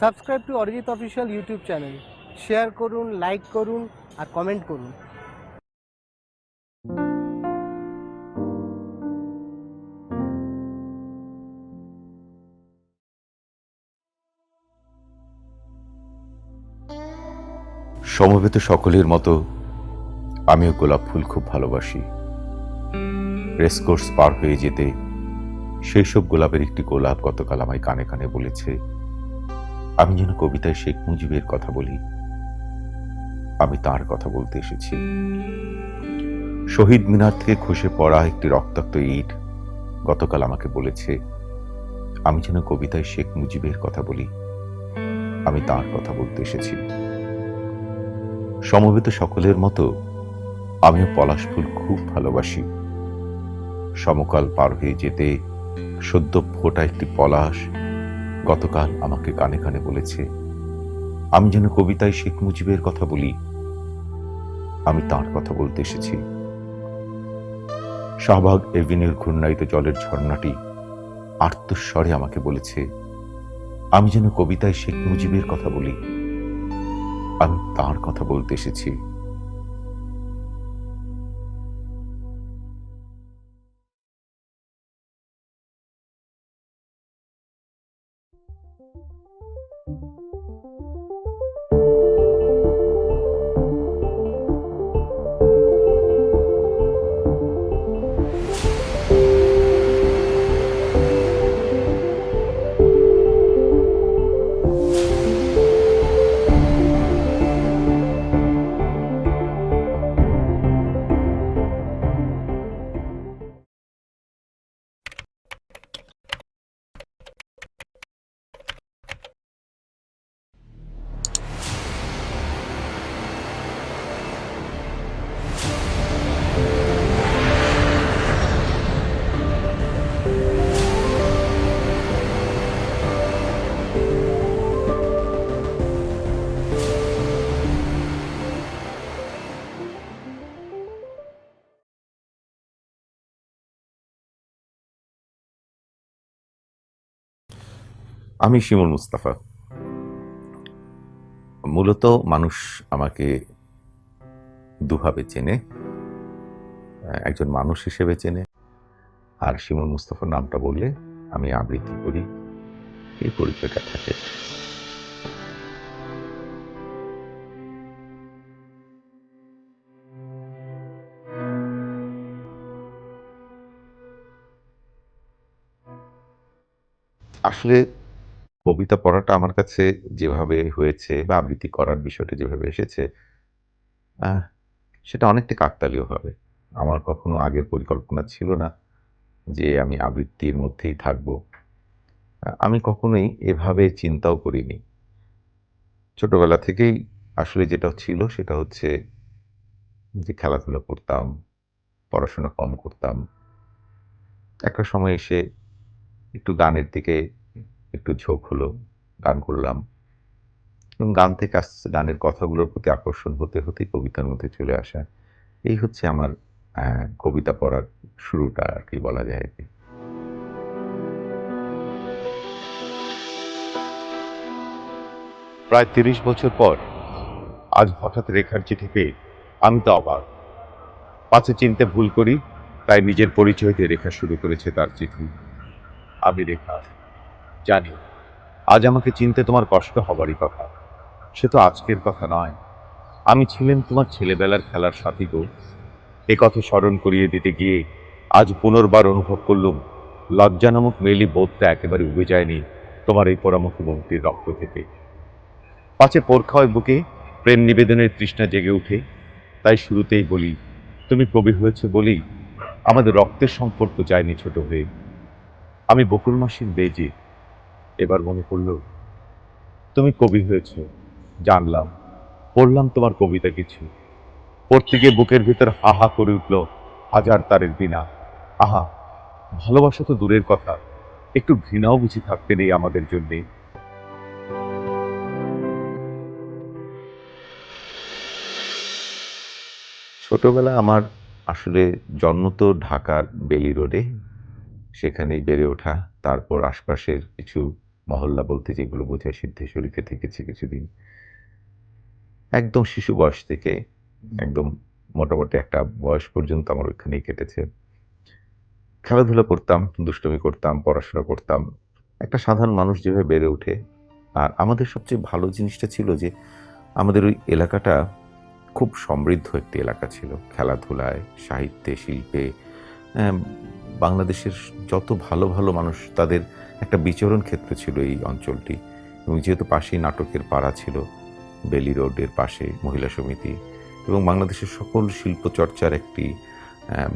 Subscribe to Arijit official YouTube channel. Share করুন, like করুন আর comment করুন। সমবেত সকলের মতো আমিও গোলাপ ফুল খুব ভালোবাসি। রেসকোর্স পার হয়ে যেতে সেই সব গোলাপের একটি গোলাপ গতকাল আমায় কানে কানে বলেছে, আমি যেন কবিতায় শেখ মুজিবের কথা বলি। আমি তার কথা বলতে এসেছি। শহীদ মিনার থেকে খসে পড়া একটি রক্তাক্ত ইট গতকাল আমাকে বলেছে, আমি যেন কবিতায় শেখ মুজিবের কথা বলি। আমি তার কথা বলতে এসেছি। সমবেত সকলের মতো আমিও পলাশ ফুল খুব ভালোবাসি। সমকাল পার হয়ে যেতে সদ্য ফোটা একটি পলাশ গতকাল আমাকে কানে কানে বলেছে, আমি যেন কবিতায় শেখ মুজিবের কথা বলি। আমি তার কথা বলতে এসেছি। শাহবাগ এভিনিউর ঘূর্ণায়িত জলের ঝর্ণাটি আর্তস্বরে আমাকে বলেছে, আমি যেন কবিতায় শেখ মুজিবের কথা বলি। আমি তার কথা বলতে এসেছি। আমি শিমুল মুস্তাফা। মূলত মানুষ আমাকে দুভাবে চেনে, একজন মানুষ হিসেবে চেনে, আর শিমুল মুস্তাফার নামটা বললে আমি আবৃত্তি করি, এই পরিচয়টা থাকে। আসলে কবিতা পড়াটা আমার কাছে যেভাবে হয়েছে বা আবৃত্তি করার বিষয়টা যেভাবে এসেছে, আহ, সেটা অনেকটা কাকতালীয় হবে। আমার কখনো আগের পরিকল্পনা ছিল না যে আমি আবৃত্তির মধ্যেই থাকবো। আমি কখনোই এভাবে চিন্তাও করিনি। ছোটবেলা থেকেই আসলে যেটা ছিল সেটা হচ্ছে যে খেলাধুলা করতাম, পড়াশোনা কম করতাম। একটা সময় এসে একটু গানের দিকে একটু ঝোঁক হলো, গান করলাম এবং গান থেকে আস্তে আস্তে গানের কথাগুলোর প্রতি আকর্ষণ হতে হতেই কবিতার মধ্যে চলে আসা। এই হচ্ছে আমার কবিতা পড়ার শুরুটা আর কি বলা যায় আর কি। প্রায় ৩০ বছর পর আজ হঠাৎ রেখার চিঠি পেয়ে আমি তো অবাক। পাছে চিনতে ভুল করি, তাই নিজের পরিচয় দিয়ে রেখা শুরু করেছে তার চিঠি। আমি রেখা, জানি আজ আমাকে চিনতে তোমার কষ্ট হবারই কথা। সে তো আজকের কথা নয়। আমি ছিলেন তোমার ছেলেবেলার খেলার সাথী গো। এ কথা স্মরণ করিয়ে দিতে গিয়ে আজ পুনর্বার অনুভব করলুম লজ্জা নামক মেলি বোধটা একেবারে উবে যায়নি তোমার এই পোড়ামুখী মন্ত্রীর রক্ত থেকে। পাছে পরখা হয় বুকে প্রেম নিবেদনের তৃষ্ণা জেগে উঠে, তাই শুরুতেই বলি তুমি কবি হয়েছে বলেই আমাদের রক্তের সম্পর্ক যায়নি ছোট হয়ে। আমি বকুল মাসির বেজে এবার মনে পড়ল তুমি কবি হয়েছ, জানলাম, পড়লাম তোমার কবিতা কিছু। পড়তে গিয়ে বুকের ভিতর হা হা করে উঠল হাজার তারের বিনা। আহা, ভালোবাসা তো দূরের কথা, একটু ঘৃণাও বুঝি থাকতে নেই আমাদের জন্যে। ছোটবেলা আমার আসলে জন্ম তো ঢাকার বেলি রোডে, সেখানেই বেড়ে ওঠা। তারপর আশপাশের কিছু মহল্লা বলতে যেগুলো বোঝায় সিদ্ধেশ্বরীতে থেকেছি কিছুদিন। একদম শিশু বয়স থেকে একদম মোটামুটি একটা বয়স পর্যন্ত আমার ওইখানেই কেটেছে। খেলাধুলা করতাম, দুষ্টুমি করতাম, পড়াশোনা করতাম। একটা সাধারণ মানুষ যেভাবে বেড়ে ওঠে। আর আমাদের সবচেয়ে ভালো জিনিসটা ছিল যে আমাদের ওই এলাকাটা খুব সমৃদ্ধ একটি এলাকা ছিল। খেলাধুলায়, সাহিত্যে, শিল্পে অ্যাম বাংলাদেশের যত ভালো, ভালো মানুষ তাদের একটা বিচরণ ক্ষেত্র ছিল এই অঞ্চলটি। এবং যেহেতু পাশেই নাটকের পাড়া ছিল, বেলি রোডের পাশে মহিলা সমিতি এবং বাংলাদেশের সকল শিল্পচর্চার একটি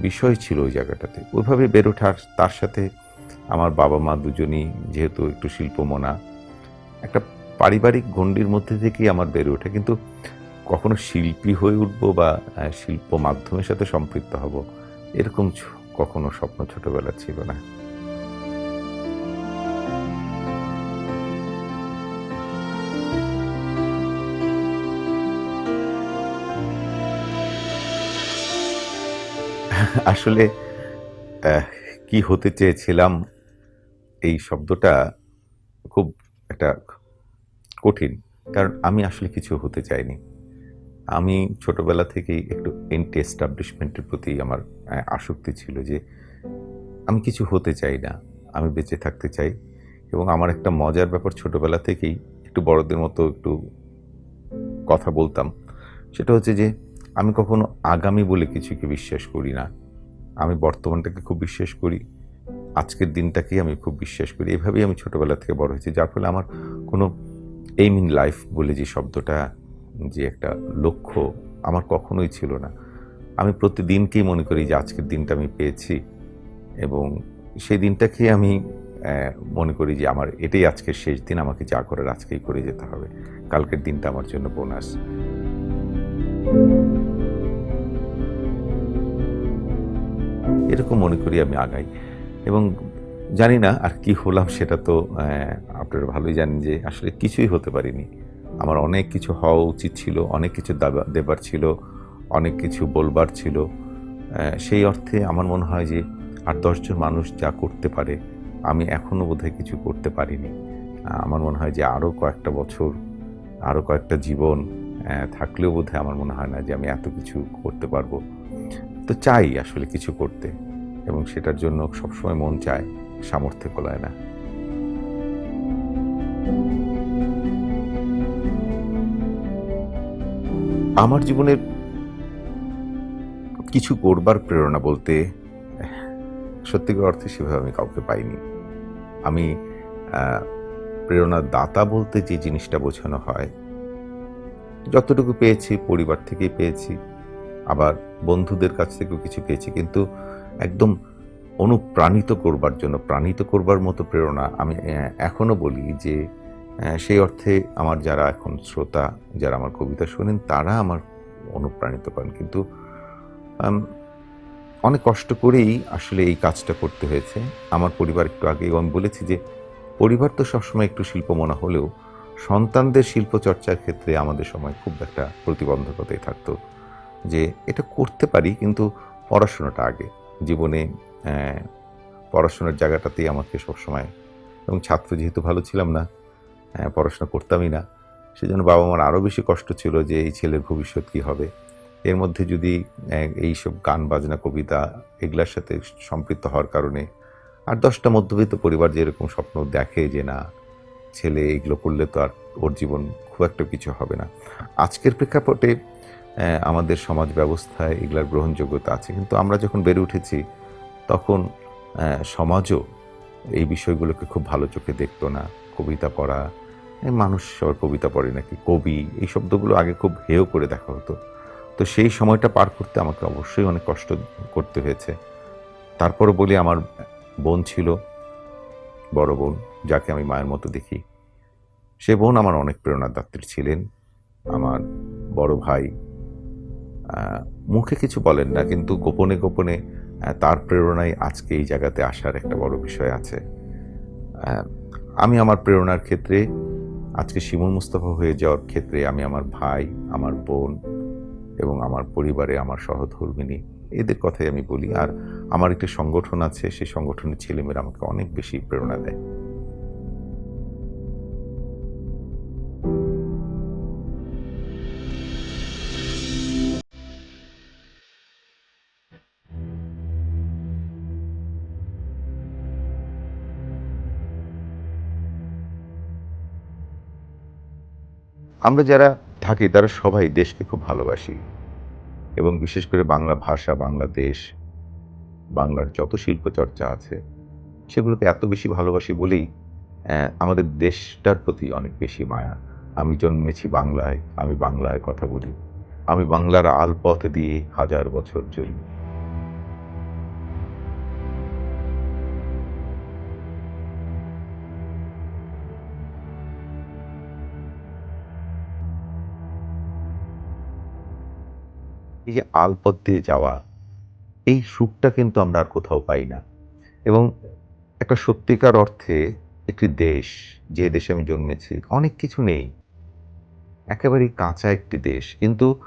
বিষয় ছিল ওই জায়গাটাতে। ওইভাবে বেড়ে ওঠার তার সাথে আমার বাবা-মা দুজনই যেহেতু একটু শিল্পমনা, একটা পারিবারিক গণ্ডির মধ্যে থেকেই আমার বেড়ে ওঠা। কিন্তু কখনো শিল্পী হয়ে উঠবো বা শিল্প মাধ্যমের সাথে সম্পৃক্ত হব, এরকম কখনো স্বপ্ন ছোটবেলা ছিল না। আসলে অ্যাহ কি হতে চেয়েছিলাম এই শব্দটা খুব একটা কঠিন। কারণ আমি আসলে কিছু হতে চাইনি। আমি ছোটবেলা থেকেই একটু এন্টি এস্টাবলিশমেন্ট এর প্রতি আমার আসক্তি ছিল যে আমি কিছু হতে চাই না। আমি বেঁচে থাকতে চাই এবং আমার একটা মজার ব্যাপার ছোটবেলা থেকেই একটু বড়দের মতো একটু কথা বলতাম। সেটা হচ্ছে যে আমি কখনো আগামী বলে কিছুকে বিশ্বাস করি না। আমি বর্তমানটাকে খুব বিশ্বাস করি। আজকের দিনটাকেই আমি খুব বিশ্বাস করি। এভাবেই আমি ছোটবেলা থেকে বড় হয়েছি। যার ফলে আমার কোনো এইম ইন লাইফ বলে যে শব্দটা, যে একটা লক্ষ্য আমার কখনোই ছিল না। আমি প্রতিদিনকেই মনে করি যে আজকের দিনটা আমি পেয়েছি এবং সেই দিনটাকেই আমি মনে করি যে আমার এটাই আজকের শেষ দিন। আমাকে যা করার আজকেই করে যেতে হবে। কালকের দিনটা আমার জন্য বোনাস। এরকম মনে করি আমি আগাই এবং জানি না আর কি হলাম সেটা তো আপনারা ভালোই জানেন যে আসলে কিছুই হতে পারিনি। আমার অনেক কিছু হওয়া উচিত ছিল, অনেক কিছু দেবার ছিল, অনেক কিছু বলবার ছিল। সেই অর্থে আমার মনে হয় যে ৮-১০ জন মানুষ যা করতে পারে, আমি এখনো বোধহয় কিছু করতে পারিনি। আমার মনে হয় যে আরও কয়েকটা বছর, আরও কয়েকটা জীবন থাকলেও বোধহয় আমার মনে হয় না যে আমি এত কিছু করতে পারবো। তো চাই আসলে কিছু করতে এবং সেটার জন্য সবসময় মন চায়, সামর্থ্য কোলায় না। আমার জীবনের কিছু করবার প্রেরণা বলতে সত্যিকার অর্থে সেভাবে আমি কাউকে পাইনি। আমি আ প্রেরণার দাতা বলতে যে জিনিসটা বোঝানো হয়, যতটুকু পেয়েছি পরিবার থেকেই পেয়েছি, আবার বন্ধুদের কাছ থেকেও কিছু পেয়েছি। কিন্তু একদম অনুপ্রাণিত করবার জন্য, প্রাণিত করবার মতো প্রেরণা আমি এখনো বলি যে সেই অর্থে আমার যারা এখন শ্রোতা, যারা আমার কবিতা শোনেন তারা আমার অনুপ্রাণিত করেন। কিন্তু আম অনেক কষ্ট করেই আসলে এই কাজটা করতে হয়েছে। আমার পরিবার একটু আগেও আমি বলেছি যে পরিবার তো সবসময় একটু শিল্পমনা হলেও সন্তানদের শিল্পচর্চার ক্ষেত্রে আমাদের সময় খুব একটা প্রতিবন্ধকতাই থাকতো। যে এটা করতে পারি কিন্তু পড়াশোনাটা আগে। জীবনে অ্যা পড়াশোনার জায়গাটাতেই আমাকে সবসময় এবং ছাত্র যেহেতু ভালো ছিলাম না, পড়াশোনা করতামই না। সেজন্য বাবা-মার আরও বেশি কষ্ট ছিল যে এই ছেলের ভবিষ্যৎ কী হবে? এর মধ্যে যদি এইসব গান, বাজনা, কবিতা এগুলার সাথে সম্পৃক্ত হওয়ার কারণে ৮-১০ টা মধ্যবিত্ত পরিবার যেরকম স্বপ্ন দেখে যে না, ছেলে এগুলো করলে তো আর ওর জীবন খুব একটা কিছু হবে না। আজকের প্রেক্ষাপটে আমাদের সমাজ ব্যবস্থায় এগুলার গ্রহণযোগ্যতা আছে। কিন্তু আমরা যখন বেড়ে উঠেছি তখন সমাজও এই বিষয়গুলোকে খুব ভালো চোখে দেখতো না। কবিতা পড়া, মানুষ সবার কবিতা পড়ে নাকি, কবি এই শব্দগুলো আগে খুব হেয় করে দেখা হতো। তো সেই সময়টা পার করতে আমাকে অবশ্যই অনেক কষ্ট করতে হয়েছে। তারপরও বলি আমার বোন ছিল, বড় বোন, যাকে আমি মায়ের মতো দেখি। সে বোন আমার অনেক প্রেরণাদাত্রী ছিলেন। আমার বড় ভাই আ মুখে কিছু বলেন না কিন্তু গোপনে, গোপনে তার প্রেরণায় আজকে এই জায়গাতে আসার একটা বড় বিষয় আছে। আ আমি আমার প্রেরণার ক্ষেত্রে আজকে শিমুল মুস্তাফা হয়ে যাওয়ার ক্ষেত্রে আমি আমার ভাই, আমার বোন এবং আমার পরিবারে আমার সহধর্মিণী এদের কথাই আমি বলি। আর আমার একটি সংগঠন আছে, সেই সংগঠনের ছেলেমেয়েরা আমাকে অনেক বেশি প্রেরণা দেয়। আমরা যারা থাকি তারা সবাই দেশকে খুব ভালোবাসি এবং বিশেষ করে বাংলা ভাষা, বাংলাদেশ, বাংলার যত শিল্পচর্চা আছে সেগুলোকে এত বেশি ভালোবাসি বলেই আমাদের দেশটার প্রতি অনেক বেশি মায়া। আমি জন্মেছি বাংলায়, আমি বাংলায় কথা বলি। আমি বাংলার আলপথ দিয়ে হাজার বছর চলি। এই যে আলপথ দিয়ে যাওয়া, এই সুখটা কিন্তু আমরা আর কোথাও পাই না। এবং একটা সত্যিকার অর্থে একটি দেশ, যে দেশে আমি জন্মেছি, অনেক কিছু নেই। একেবারেই কাঁচা একটি দেশ। কিন্তু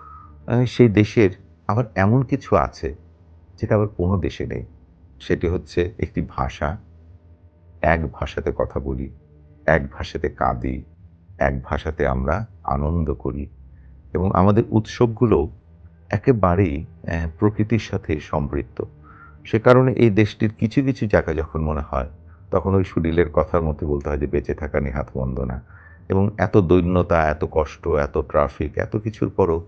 সেই দেশের আবার এমন কিছু আছে যেটা আবার কোনো দেশে নেই। সেটি হচ্ছে একটি ভাষা। এক ভাষাতে কথা বলি, এক ভাষাতে কাঁদি, এক ভাষাতে আমরা আনন্দ করি এবং আমাদের উৎসবগুলো একেবারেই প্রকৃতির সাথে সম্পৃক্ত। সে কারণে এই দেশটির কিছু, কিছু জায়গা যখন মনে হয়, তখন ওই সুনীলের কথার মতো বলতে হয় যে, "বেঁচে থাকা নেহাত মন্দ না।" এবং এত দৈন্যতা, এত কষ্ট, এত ট্রাফিক, এত কিছুর পরও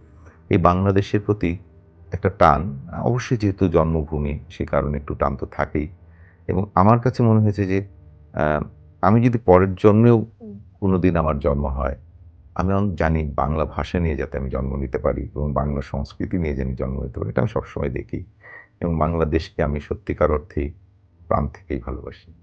এই বাংলাদেশের প্রতি একটা টান, অবশ্যই যেহেতু জন্মভূমি, সে কারণে একটু টান তো থাকেই। এবং আমার কাছে মনে হয়েছে যে, আ আমি যদি পরের জন্মেও কোনোদিন আমার জন্ম হয়, আমি জানি বাংলা ভাষা নিয়ে যাতে আমি জন্ম নিতে পারি এবং বাংলা সংস্কৃতি নিয়ে যেন জন্ম নিতে পারি, এটা আমি সবসময় দেখি। এবং বাংলাদেশকে আমি সত্যিকার অর্থেই প্রাণ থেকেই ভালোবাসি।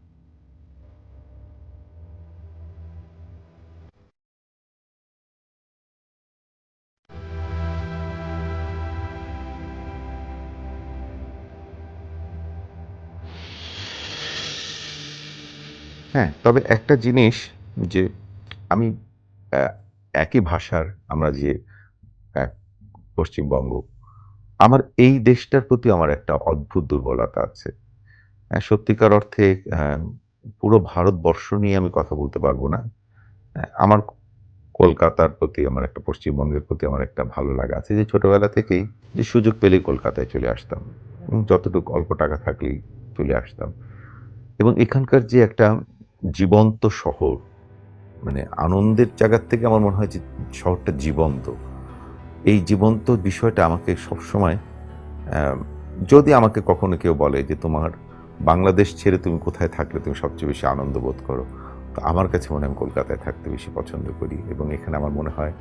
হ্যাঁ, তবে একটা জিনিস যে আমি অ্যা একই ভাষার আমরা যে অ্যা পশ্চিমবঙ্গ, আমার এই দেশটার প্রতি আমার একটা অদ্ভুত দুর্বলতা আছে। সত্যিকার অর্থে পুরো ভারতবর্ষ নিয়ে আমি কথা বলতে পারব না। আমার কলকাতার প্রতি আমার একটা পশ্চিমবঙ্গের প্রতি আমার একটা ভালো লাগা আছে যে ছোটবেলা থেকেই যে সুযোগ পেলেই কলকাতায় চলে আসতাম। এবং যতটুকু অল্প টাকা থাকলেই চলে আসতাম। এবং এখানকার যে একটা জীবন্ত শহর, মানে আনন্দের জায়গার থেকে আমার মনে হয় যে শহরটা জীবন্ত। এই জীবন্ত বিষয়টা আমাকে সবসময় অ্যা যদি আমাকে কখনো কেউ বলে যে, "তোমার বাংলাদেশ ছেড়ে তুমি কোথায় থাকলে তুমি সবচেয়ে বেশি আনন্দ বোধ করো?" তো আমার কাছে মনে হয় আমি কলকাতায় থাকতে বেশি পছন্দ করি এবং এখানে আমার মনে হয়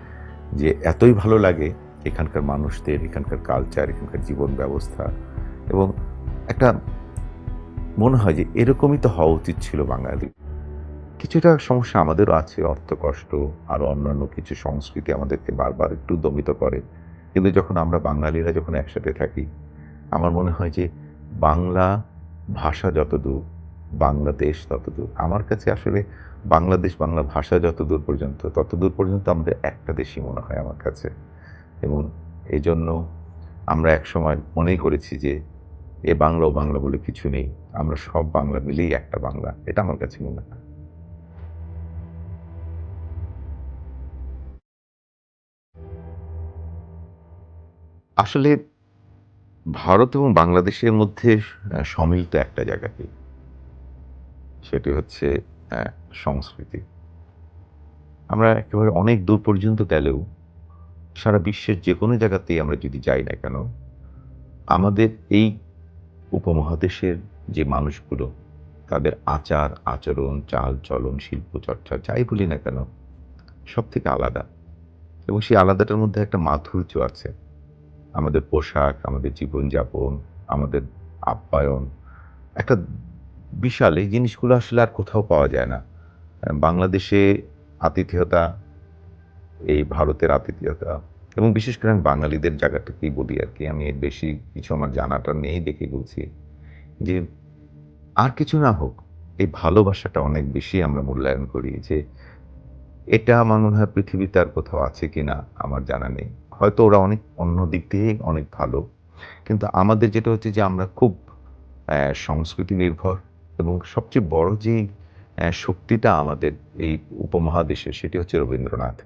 যে এতই ভালো লাগে এখানকার মানুষদের, এখানকার কালচার, এখানকার জীবন ব্যবস্থা এবং একটা মনে হয় যে এরকমই তো হওয়া উচিত ছিল বাঙালি। কিছুটা সমস্যা আমাদেরও আছে, অর্থকষ্ট আরো অন্যান্য কিছু সংস্কৃতি আমাদেরকে বারবার একটু দমিত করে। কিন্তু যখন আমরা বাঙালিরা যখন একসাথে থাকি, আমার মনে হয় যে বাংলা ভাষা যতদূর, বাংলাদেশ ততদূর। আমার কাছে আসলে বাংলাদেশ, বাংলা ভাষা যতদূর পর্যন্ত, ততদূর পর্যন্ত আমাদের একটা দেশই মনে হয় আমার কাছে। এবং এজন্য আমরা একসময় মনেই করেছি যে এ বাংলা ও বাংলা বলে কিছু নেই। আমরা সব বাংলা মিলেই একটা বাংলা। এটা আমার কাছে মনে হয়। আসলে ভারত এবং বাংলাদেশের মধ্যে সমিল তো একটা জায়গাতেই। সেটি হচ্ছে অ্যা সংস্কৃতি। আমরা একেবারে অনেক দূর পর্যন্ত গেলেও সারা বিশ্বের যেকোনো জায়গাতেই আমরা যদি যাই না কেন, আমাদের এই উপমহাদেশের যে মানুষগুলো, তাদের আচার, আচরণ, চাল-চলন, শিল্পচর্চা যাই বলি না কেন, সবথেকে আলাদা। এবং সেই আলাদাটার মধ্যে একটা মাধুর্য আছে। আমাদের পোশাক, আমাদের জীবনযাপন, আমাদের আপ্যায়ন, একটা বিশাল এই জিনিসগুলো আসলে আর কোথাও পাওয়া যায় না। বাংলাদেশে আতিথেয়তা, এই ভারতের আতিথেয়তা এবং বিশেষ করে আমি বাঙালিদের জায়গাটাকেই বলি আরকি। আমি এর বেশি কিছু আমার জানাটা নেই দেখে বলছি যে, আর কিছু না হোক, এই ভালোবাসাটা অনেক বেশি আমরা মূল্যায়ন করি যে, এটা আমার মনে হয় পৃথিবীতে আর কোথাও আছে কিনা আমার জানা নেই। হয়তো ওরা অনেক অন্য দিক দিয়ে অনেক ভালো। কিন্তু আমাদের যেটা হচ্ছে যে আমরা খুব সংস্কৃতি নির্ভর এবং সবচেয়ে বড় যেই শক্তিটা আমাদের এই উপমহাদেশে সেটি হচ্ছে রবীন্দ্রনাথ।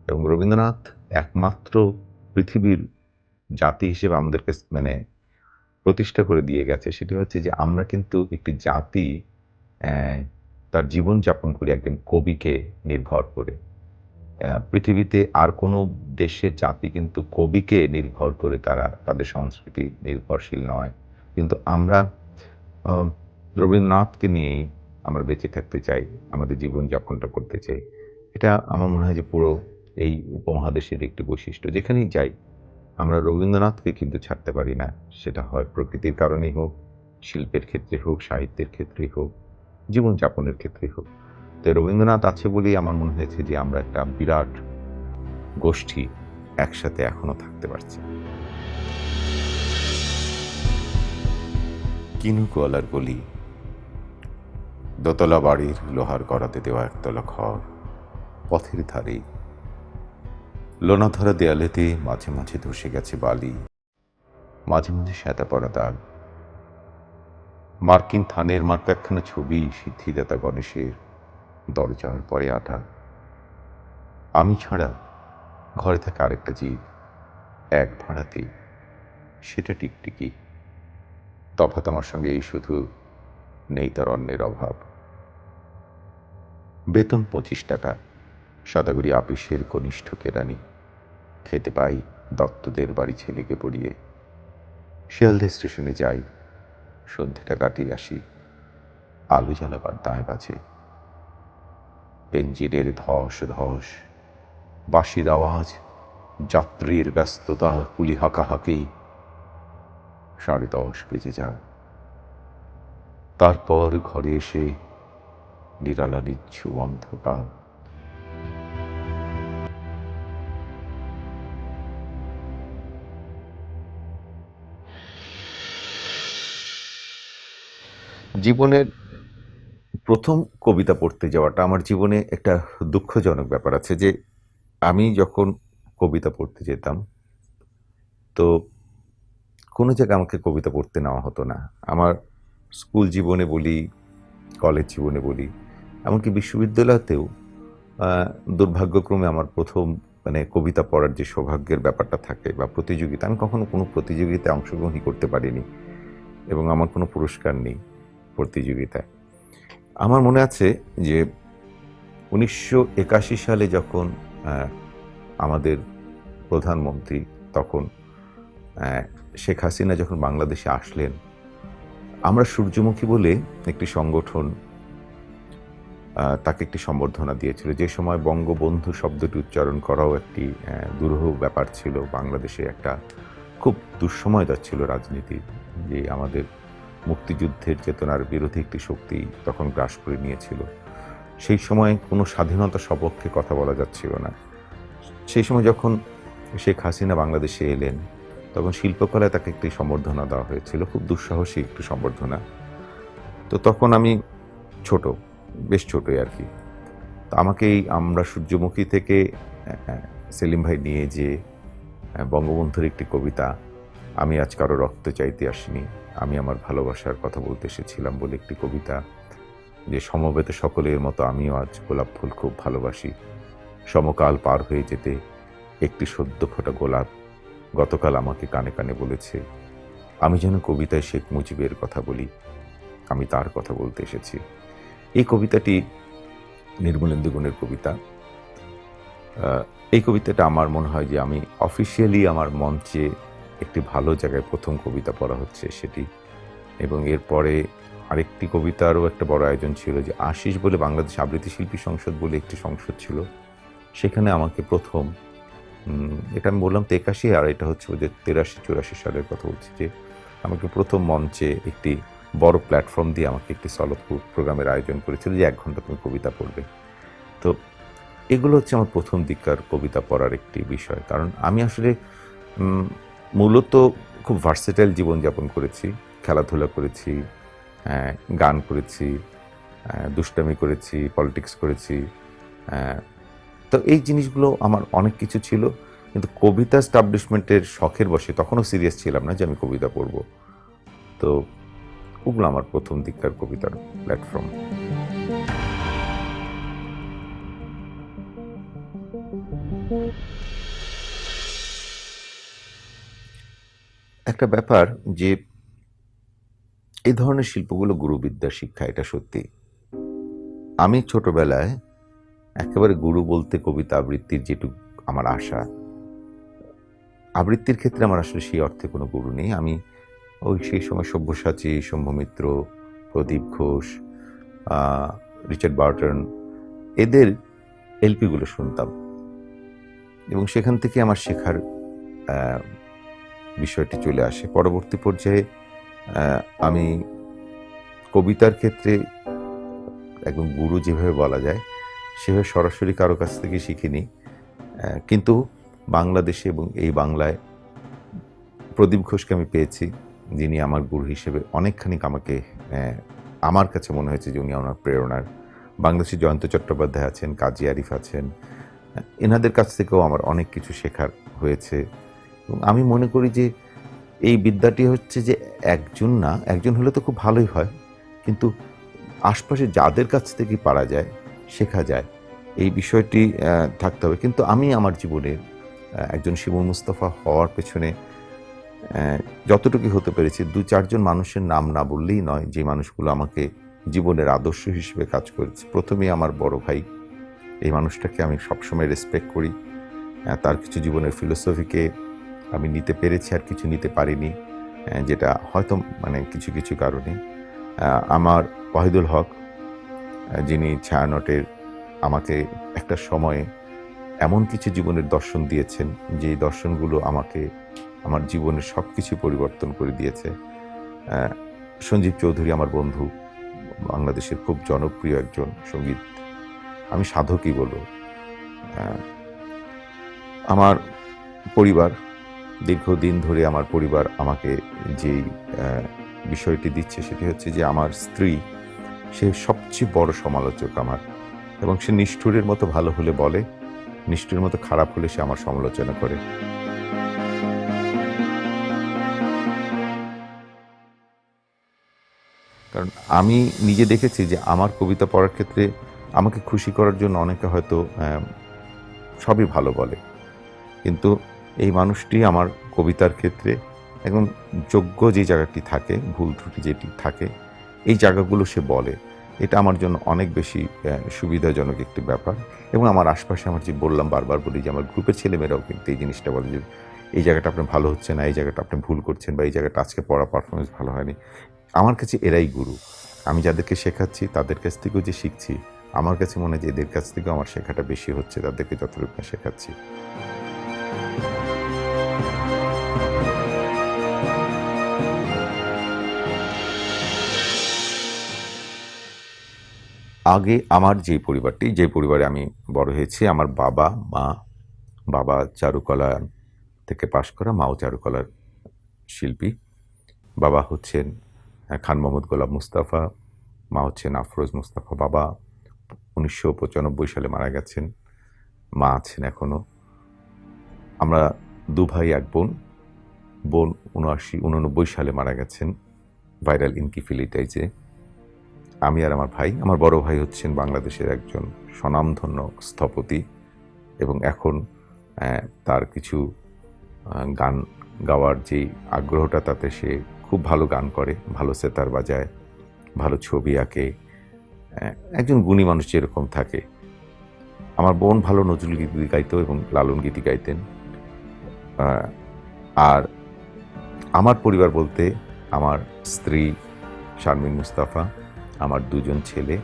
এবং রবীন্দ্রনাথ একমাত্র পৃথিবীর জাতি হিসেবে আমাদেরকে মানে প্রতিষ্ঠা করে দিয়ে গেছে। সেটি হচ্ছে যে আমরা কিন্তু একটি জাতি অ্যা তার জীবনযাপন করি একজন কবিকে নির্ভর করে। পৃথিবীতে আর কোনো দেশের জাতি কিন্তু কবিকে নির্ভর করে তারা তাদের সংস্কৃতি নির্ভরশীল নয়। কিন্তু আমরা রবীন্দ্রনাথকে নিয়েই আমরা বেঁচে থাকতে চাই, আমাদের জীবনযাপনটা করতে চাই। এটা আমার মনে হয় যে পুরো এই উপমহাদেশের একটি বৈশিষ্ট্য। যেখানেই যাই আমরা রবীন্দ্রনাথকে কিন্তু ছাড়তে পারি না। সেটা হয় প্রকৃতির কারণেই হোক, শিল্পের ক্ষেত্রে হোক, সাহিত্যের ক্ষেত্রেই হোক, জীবনযাপনের ক্ষেত্রেই হোক। তো রবীন্দ্রনাথ আছে বলেই আমার মনে হয়েছে যে আমরা একটা বিরাট গোষ্ঠী একসাথে এখনো থাকতে পারছি। কিনুকওয়ালার গলি, দোতলা বাড়ির লোহার গড়াতে দেওয়া একতলা ঘর, পথের ধারে লোনাধরা দেয়ালেতে মাঝে মাঝে ধসে গেছে বালি, মাঝে মাঝে শ্যাতা পড়া দাগ। মার্কিন থানের মার্কা একখানা ছবি সিদ্ধিদাতা গণেশের, দরজার পরে আঠা। আমি ছাড়া ঘরে থাকে আরেকটা জীব, এক ভাড়াতে, সেটা টিকটিকি। তফাৎ আমার সঙ্গে এই শুধু, নেই তার অন্যের অভাব। বেতন 25 টাকা, সদাগরি আপিসের কনিষ্ঠ কেরানি। খেতে পাই দত্তদের বাড়ি ছেলেকে পড়িয়ে। শিয়ালদা স্টেশনে যাই, সন্ধ্যেটা কাটিয়ে আসি, আলো জ্বালাবার দায় বাজে। পেঞ্জিনের ধস ধস, বাঁশির আওয়াজ, যাত্রীর ব্যস্ততা, পুলি হাঁকাহাঁকি। 10:30 বেজে যায়। তারপর ঘরে এসে নিরালা নিচ্ছু অন্ধকার। জীবনের প্রথম কবিতা পড়তে যাওয়াটা আমার জীবনে একটা দুঃখজনক ব্যাপার আছে যে আমি যখন কবিতা পড়তে যেতাম তো কোনো জায়গায় আমাকে কবিতা পড়তে নেওয়া হতো না। আমার স্কুল জীবনে বলি, কলেজ জীবনে বলি, এমনকি বিশ্ববিদ্যালয়তেও দুর্ভাগ্যক্রমে আমার প্রথম কবিতা পড়ার যে সৌভাগ্যের ব্যাপারটা থাকে বা প্রতিযোগিতা, আমি কখনো কোনো প্রতিযোগিতায় অংশগ্রহণই করতে পারিনি এবং আমার কোনো পুরস্কার নেই প্রতিযোগিতায়। আমার মনে আছে যে 1981 সালে যখন আমাদের প্রধানমন্ত্রী তখন শেখ হাসিনা যখন বাংলাদেশে আসলেন, আমরা সূর্যমুখী বলে একটি সংগঠন তাকে একটি সম্বর্ধনা দিয়েছিল। যে সময় বঙ্গবন্ধু শব্দটি উচ্চারণ করাও একটি দুরূহ ব্যাপার ছিল। বাংলাদেশে একটা খুব দুঃসময় যাচ্ছিল রাজনীতি, যে আমাদের মুক্তিযুদ্ধের চেতনার বিরোধী একটি শক্তি তখন গ্রাস করে নিয়েছিল। সেই সময় কোনো স্বাধীনতা সপক্ষে কথা বলা যাচ্ছিল না। সেই সময় যখন শেখ হাসিনা বাংলাদেশে এলেন তখন শিল্পকলায় তাকে একটি সম্বর্ধনা দেওয়া হয়েছিল, খুব দুঃসাহসী একটি সম্বর্ধনা। তো তখন আমি ছোট, বেশ ছোটই আর কি। তো আমাকে এই আমরা সূর্যমুখী থেকে সেলিম ভাই নিয়ে যে বঙ্গবন্ধুর একটি কবিতা, আমি আজ কারো রক্ত চাইতে আসিনি, আমি আমার ভালোবাসার কথা বলতে এসেছিলাম বলে একটি কবিতা, যে সমবেত সকলের মতো আমিও আজ গোলাপ ফুল খুব ভালোবাসি, সমকাল পার হয়ে যেতে একটি সদ্য ফোটা গোলাপ গতকাল আমাকে কানে কানে বলেছে, আমি যেন কবিতায় শেখ মুজিবের কথা বলি, আমি তার কথা বলতে এসেছি। এই কবিতাটি নির্মলেন্দু গুণের কবিতা। এই কবিতাটা আমার মনে হয় যে আমি অফিসিয়ালি আমার মঞ্চে একটি ভালো জায়গায় প্রথম কবিতা পড়া হচ্ছে সেটি। এবং এরপরে আরেকটি কবিতারও একটা বড় আয়োজন ছিল, যে আশিস বলে বাংলাদেশ আবৃত্তি শিল্পী সংসদ বলে একটি সংসদ ছিল, সেখানে আমাকে প্রথম, এটা আমি বললাম তো 81, আর এটা হচ্ছে যে 83-84 সালের কথা বলছি, যে আমাকে প্রথম মঞ্চে একটি বড় প্ল্যাটফর্ম দিয়ে আমাকে একটি সলভ প্রোগ্রামের আয়োজন করেছিল, যে 1 ঘন্টা তুমি কবিতা পড়বে। তো এগুলো হচ্ছে আমার প্রথম দিককার কবিতা পড়ার একটি বিষয়। কারণ আমি আসলে মূলত খুব ভার্সেটাইল জীবনযাপন করেছি, খেলাধুলা করেছি, গান করেছি, দুষ্টামি করেছি, পলিটিক্স করেছি। তো এই জিনিসগুলো আমার অনেক কিছু ছিল, কিন্তু কবিতা এস্টাবলিশমেন্টের শখের বসে তখনও সিরিয়াস ছিলাম না যে আমি কবিতা পড়ব। তো ওগুলো আমার প্রথম দিককার কবিতার প্ল্যাটফর্ম। একটা ব্যাপার যে এই ধরনের শিল্পগুলো গুরুবিদ্যার শিক্ষা, এটা সত্যি। আমি ছোটবেলায় একেবারে গুরু বলতে কবিতা আবৃত্তির যেটুকু আমার আশা, আবৃত্তির ক্ষেত্রে আমার আসলে সেই অর্থে কোনো গুরু নেই। আমি ওই সেই সময় সব্যসাচী, শম্ভু মিত্র, প্রদীপ ঘোষ, রিচার্ড বার্টন, এদের এলপিগুলো শুনতাম এবং সেখান থেকে আমার শেখার বিষয়টি চলে আসে। পরবর্তী পর্যায়ে আমি কবিতার ক্ষেত্রে একদম গুরু যেভাবে বলা যায় সেভাবে সরাসরি কারো কাছ থেকে শিখিনি, কিন্তু বাংলাদেশে এবং এই বাংলায় প্রদীপ ঘোষকে আমি পেয়েছি, যিনি আমার গুরু হিসেবে অনেকখানি আমাকে, আমার কাছে মনে হয়েছে যে উনি আমার প্রেরণার। বাংলাদেশে জয়ন্ত চট্টোপাধ্যায় আছেন, কাজী আরিফ আছেন, এনাদের কাছ থেকেও আমার অনেক কিছু শেখার হয়েছে। এবং আমি মনে করি যে এই বিদ্যাটি হচ্ছে যে একজন না, একজন হলে তো খুব ভালোই হয়, কিন্তু আশপাশে যাদের কাছ থেকে পারা যায়, শেখা যায়, এই বিষয়টি থাকতে হবে। কিন্তু আমি আমার জীবনে একজন শিমুল মুস্তাফা হওয়ার পেছনে যতটুকু হতে পেরেছি, 2-4 জন মানুষের নাম না বললেই নয়, যে মানুষগুলো আমাকে জীবনের আদর্শ হিসেবে কাজ করেছে। প্রথমেই আমার বড় ভাই, এই মানুষটাকে আমি সবসময় রেসপেক্ট করি। তার কিছু জীবনের ফিলোসফিকে আমি নিতে পেরেছি, আর কিছু নিতে পারিনি, যেটা হয়তো মানে কিছু কিছু কারণে। আমার ওয়াহিদুল হক, যিনি ছায়ানটের আমাকে একটা সময়ে এমন কিছু জীবনের দর্শন দিয়েছেন, যে দর্শনগুলো আমাকে আমার জীবনের সব কিছু পরিবর্তন করে দিয়েছে। সঞ্জীব চৌধুরী আমার বন্ধু, বাংলাদেশের খুব জনপ্রিয় একজন সঙ্গীত, আমি সাধকই বলব। আমার পরিবার, দীর্ঘদিন ধরে আমার পরিবার আমাকে যেই বিষয়টি দিচ্ছে সেটি হচ্ছে যে আমার স্ত্রী, সে সবচেয়ে বড় সমালোচক আমার, এবং সে নিষ্ঠুরের মতো ভালো হলে বলে, নিষ্ঠুরের মতো খারাপ হলে সে আমার সমালোচনা করে। কারণ আমি নিজে দেখেছি যে আমার কবিতা পড়ার ক্ষেত্রে আমাকে খুশি করার জন্য অনেকে হয়তো সবই ভালো বলে, কিন্তু এই মানুষটি আমার কবিতার ক্ষেত্রে একদম যোগ্য যে জায়গাটি থাকে, ভুল ত্রুটি যেটি থাকে, এই জায়গাগুলো সে বলে। এটা আমার জন্য অনেক বেশি সুবিধাজনক একটি ব্যাপার। এবং আমার আশপাশে, আমার যে বললাম, বারবার বলি যে আমার গ্রুপের ছেলেমেয়েরাও কিন্তু এই জিনিসটা বলে যে এই জায়গাটা আপনার ভালো হচ্ছে না, এই জায়গাটা আপনি ভুল করছেন, বা এই জায়গাটা আজকে পড়া পারফরমেন্স ভালো হয়নি। আমার কাছে এরাই গুরু। আমি যাদেরকে শেখাচ্ছি তাদের কাছ থেকেও যে শিখছি, আমার কাছে মনে হয় যে এদের কাছ থেকেও আমার শেখাটা বেশি হচ্ছে তাদেরকে যতটুকু না শেখাচ্ছি। আগে আমার যে পরিবারে আমি বড় হয়েছি, আমার বাবা মা, বাবা চারুকলা থেকে পাশ করা, মাও চারুকলার শিল্পী। বাবা হচ্ছেন খান মোহাম্মদ গোলাম মুস্তাফা, মা হচ্ছেন আফরোজ মুস্তাফা। বাবা 1995 সালে মারা গেছেন, মা আছেন এখনো। আমরা 2 ভাই 1 বোন। বোন 89 সালে মারা গেছেন ভাইরাল ইনকিফিলিটাইজে। আমি আর আমার ভাই, আমার বড় ভাই হচ্ছেন বাংলাদেশের একজন স্বনামধন্য স্থপতি, এবং এখন তার কিছু গান গাওয়ার যে আগ্রহটা, তাতে সে খুব ভালো গান করে, ভালো সেতার বাজায়, ভালো ছবি আঁকে, একজন গুণী মানুষ যেরকম থাকে। আমার বোন ভালো নজরুল গীতি গাইতো এবং লালন গীতি গাইতেন। আর আমার পরিবার বলতে আমার স্ত্রী শারমিন মুস্তাফা, আমার 2 জন ছেলে,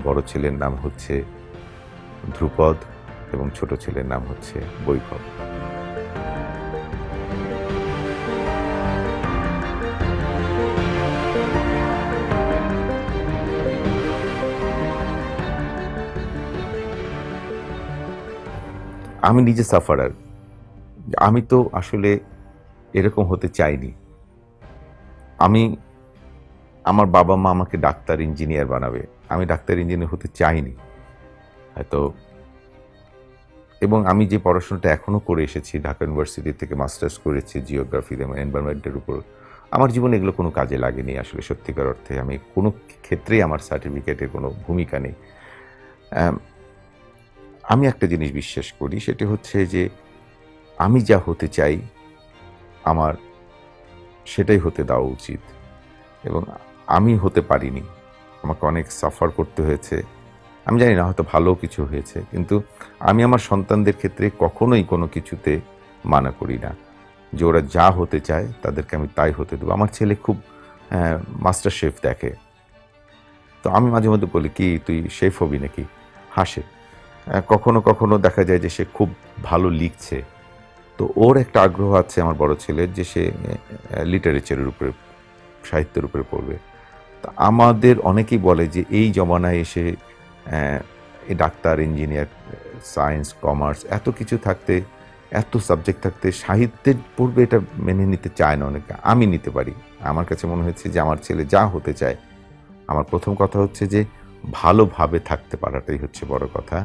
বড় ছেলের নাম হচ্ছে ধ্রুপদ এবং ছোট ছেলের নাম হচ্ছে বৈভব। আমি নিজে সাফারার। আমি তো আসলে এরকম হতে চাইনি। আমার বাবা মা আমাকে ডাক্তার ইঞ্জিনিয়ার বানাবে, আমি ডাক্তার ইঞ্জিনিয়ার হতে চাইনি হয়তো। এবং আমি যে পড়াশোনাটা এখনও করে এসেছি, ঢাকা ইউনিভার্সিটি থেকে মাস্টার্স করেছি জিওগ্রাফি এবং এনভায়রনমেন্টের উপর, আমার জীবনে এগুলো কোনো কাজে লাগেনি আসলে। সত্যিকার অর্থে আমি কোনো ক্ষেত্রেই আমার সার্টিফিকেটের কোনো ভূমিকা নেই। আমি একটা জিনিস বিশ্বাস করি, সেটি হচ্ছে যে আমি যা হতে চাই আমার সেটাই হতে দেওয়া উচিত, এবং আমি হতে পারিনি, আমাকে অনেক সাফার করতে হয়েছে। আমি জানি না, হয়তো ভালো কিছু হয়েছে, কিন্তু আমি আমার সন্তানদের ক্ষেত্রে কখনোই কোনো কিছুতে মানা করি না, যে ওরা যা হতে চায় তাদেরকে আমি তাই হতে দেবো। আমার ছেলে খুব মাস্টার শেফ দেখে, তো আমি মাঝে মধ্যে বলি, কি তুই শেফ হবি নাকি? হাসে। কখনো কখনো দেখা যায় যে সে খুব ভালো লিখছে, তো ওর একটা আগ্রহ আছে আমার বড় ছেলের, যে সে লিটারেচারের উপরে, সাহিত্যের উপরে পড়বে। তা আমাদের অনেকেই বলে যে এই জমানায় এসে এই ডাক্তার, ইঞ্জিনিয়ার, সায়েন্স, কমার্স এত কিছু থাকতে, এত সাবজেক্ট থাকতে সাহিত্যের পড়বে, এটা মেনে নিতে চায় না অনেকে। আমি নিতে পারি। আমার কাছে মনে হয়েছে যে আমার ছেলে যা হতে চায়, আমার প্রথম কথা হচ্ছে যে ভালোভাবে থাকতে পারাটাই হচ্ছে বড় কথা।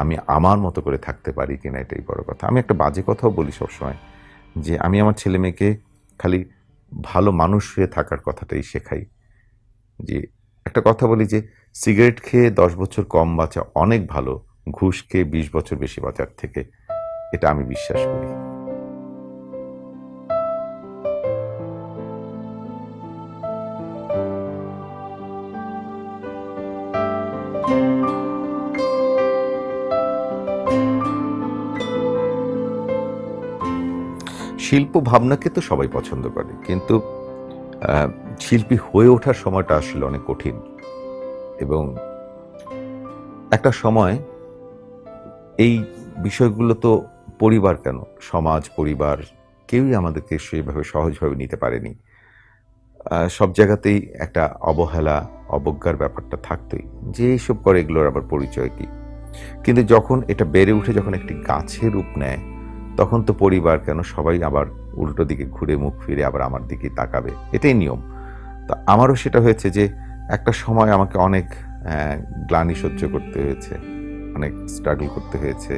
আমি আমার মতো করে থাকতে পারি কিনা এটাই বড় কথা। আমি একটা বাজে কথাও বলি সবসময়, যে আমি আমার ছেলে মেয়েকে খালি ভালো মানুষ হয়ে থাকার কথাটাই শেখাই। যে একটা কথা বলি যে সিগারেট খেয়ে 10 বছর কম বাঁচা অনেক ভালো ঘুষ খেয়ে 20 বছর বেশি বাঁচার থেকে। এটা আমি বিশ্বাস করি। শিল্প ভাবনাকে তো সবাই পছন্দ করে, কিন্তু শিল্পী হয়ে ওঠার সময়টা আসলে অনেক কঠিন। এবং একটা সময় এই বিষয়গুলো তো পরিবার কেন, সমাজ, পরিবার কেউই আমাদেরকে সেভাবে সহজভাবে নিতে পারেনি। সব জায়গাতেই একটা অবহেলা, অবজ্ঞার ব্যাপারটা থাকতোই, যে এইসব করে এগুলোর আবার পরিচয় কি। কিন্তু যখন এটা বেড়ে উঠে, যখন একটি গাছের রূপ নেয়, তখন তো পরিবার কেন সবাই আবার উল্টো দিকে ঘুরে মুখ ফিরে আবার আমার দিকেই তাকাবে, এটাই নিয়ম। তো আমারও সেটা হয়েছে যে একটা সময় আমাকে অনেক গ্লানি সহ্য করতে হয়েছে, অনেক স্ট্রাগল করতে হয়েছে,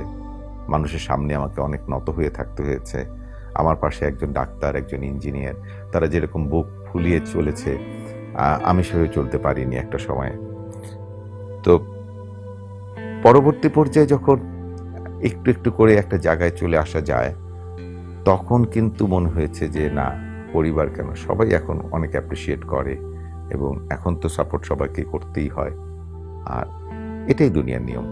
মানুষের সামনে আমাকে অনেক নত হয়ে থাকতে হয়েছে। আমার পাশে একজন ডাক্তার, একজন ইঞ্জিনিয়ার, তারা যেরকম বুক ফুলিয়ে চলেছে, আমি সেভাবে চলতে পারিনি একটা সময়ে। তো পরবর্তী পর্যায়ে যখন একটু একটু করে একটা জায়গায় চলে আসা যায়, তখন কিন্তু মনে হয়েছে যে না, পরিবার কেন, সবাই এখন অনেক অ্যাপ্রিসিয়েট করে, এবং এখন তো সাপোর্ট সবাইকে করতেই হয়, আর এটাই দুনিয়ার নিয়ম।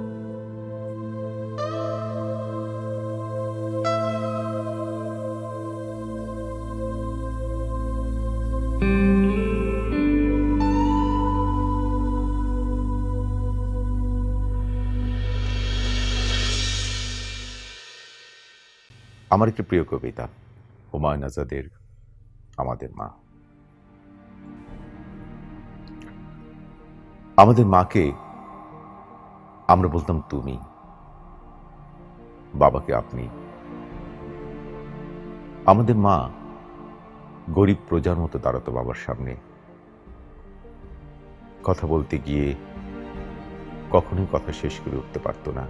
আমার একটি প্রিয় কবিতা, হুমায়ুন আজাদের আমাদের মা। আমাদের মাকে আমরা বলতাম তুমি, বাবাকে আপনি। আমাদের মা গরিব প্রজার মতো দাঁড়াতো বাবার সামনে, কথা বলতে গিয়ে কখনোই কথা শেষ করে উঠতে পারতো না।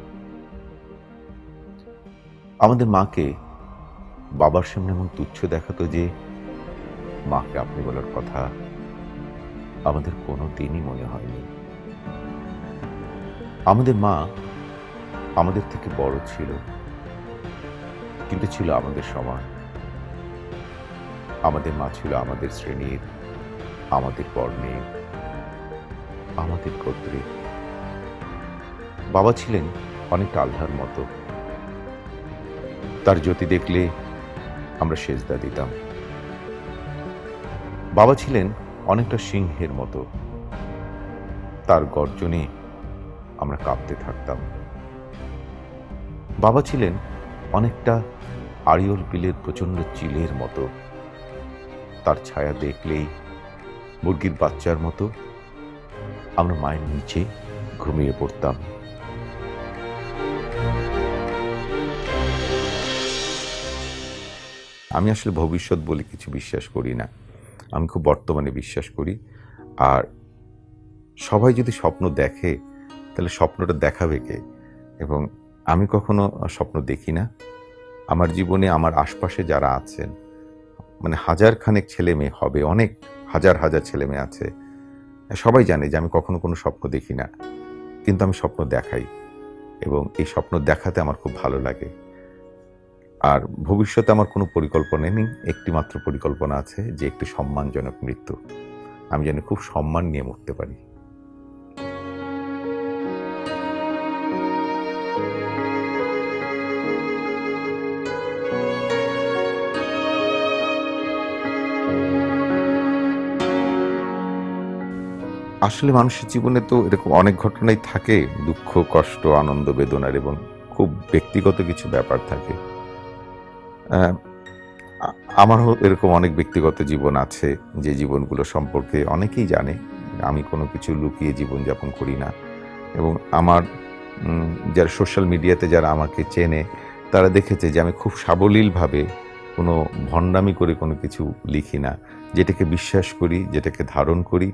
আমাদের মাকে বাবার সামনে এমন তুচ্ছ দেখাতো যে মাকে আপনি বলার কথা আমাদের কোনো দিনই মনে হয়নি। আমাদের মা আমাদের থেকে বড় ছিল, কিন্তু ছিল আমাদের সমান। আমাদের মা ছিল আমাদের শ্রেণীর, আমাদের বর্ণের, আমাদের গোত্রে। বাবা ছিলেন অনেকটা আল্লাহর মতো, তার জ্যোতি দেখলে আমরা সেজদা দিতাম। বাবা ছিলেন অনেকটা সিংহের মতো, তার গর্জনে আমরা কাঁপতে থাকতাম। বাবা ছিলেন অনেকটা আড়িয়ল বিলের প্রচন্ড চিলের মতো, তার ছায়া দেখলেই মুরগির বাচ্চার মতো আমরা মায়ের নিচে ঘুমিয়ে পড়তাম। আমি আসলে ভবিষ্যৎ বলে কিছু বিশ্বাস করি না, আমি খুব বর্তমানে বিশ্বাস করি। আর সবাই যদি স্বপ্ন দেখে, তাহলে স্বপ্নটা দেখাবে কে? এবং আমি কখনো স্বপ্ন দেখি না। আমার জীবনে আমার আশপাশে যারা আছেন, মানে হাজার খানেক ছেলে মেয়ে হবে, অনেক হাজার হাজার ছেলে মেয়ে আছে, সবাই জানে যে আমি কখনো কোনো স্বপ্ন দেখি না, কিন্তু আমি স্বপ্ন দেখাই, এবং এই স্বপ্ন দেখাতে আমার খুব ভালো লাগে। আর ভবিষ্যতে আমার কোনো পরিকল্পনা নেই, একটি মাত্র পরিকল্পনা আছে, যে একটি সম্মানজনক মৃত্যু, আমি যেন খুব সম্মান নিয়ে মরতে পারি। আসলে মানুষের জীবনে তো এরকম অনেক ঘটনাই থাকে, দুঃখ, কষ্ট, আনন্দ, বেদনার, এবং খুব ব্যক্তিগত কিছু ব্যাপার থাকে। আহ, আমারও এরকম অনেক ব্যক্তিগত জীবন আছে, যে জীবনগুলো সম্পর্কে অনেকেই জানে। আমি কোনো কিছু লুকিয়ে জীবনযাপন করি না। এবং আমার যারা সোশ্যাল মিডিয়াতে যারা আমাকে চেনে, তারা দেখেছে যে আমি খুব সাবলীলভাবে কোনো ভণ্ডামি করে কোনো কিছু লিখি না। যেটাকে বিশ্বাস করি, যেটাকে ধারণ করি,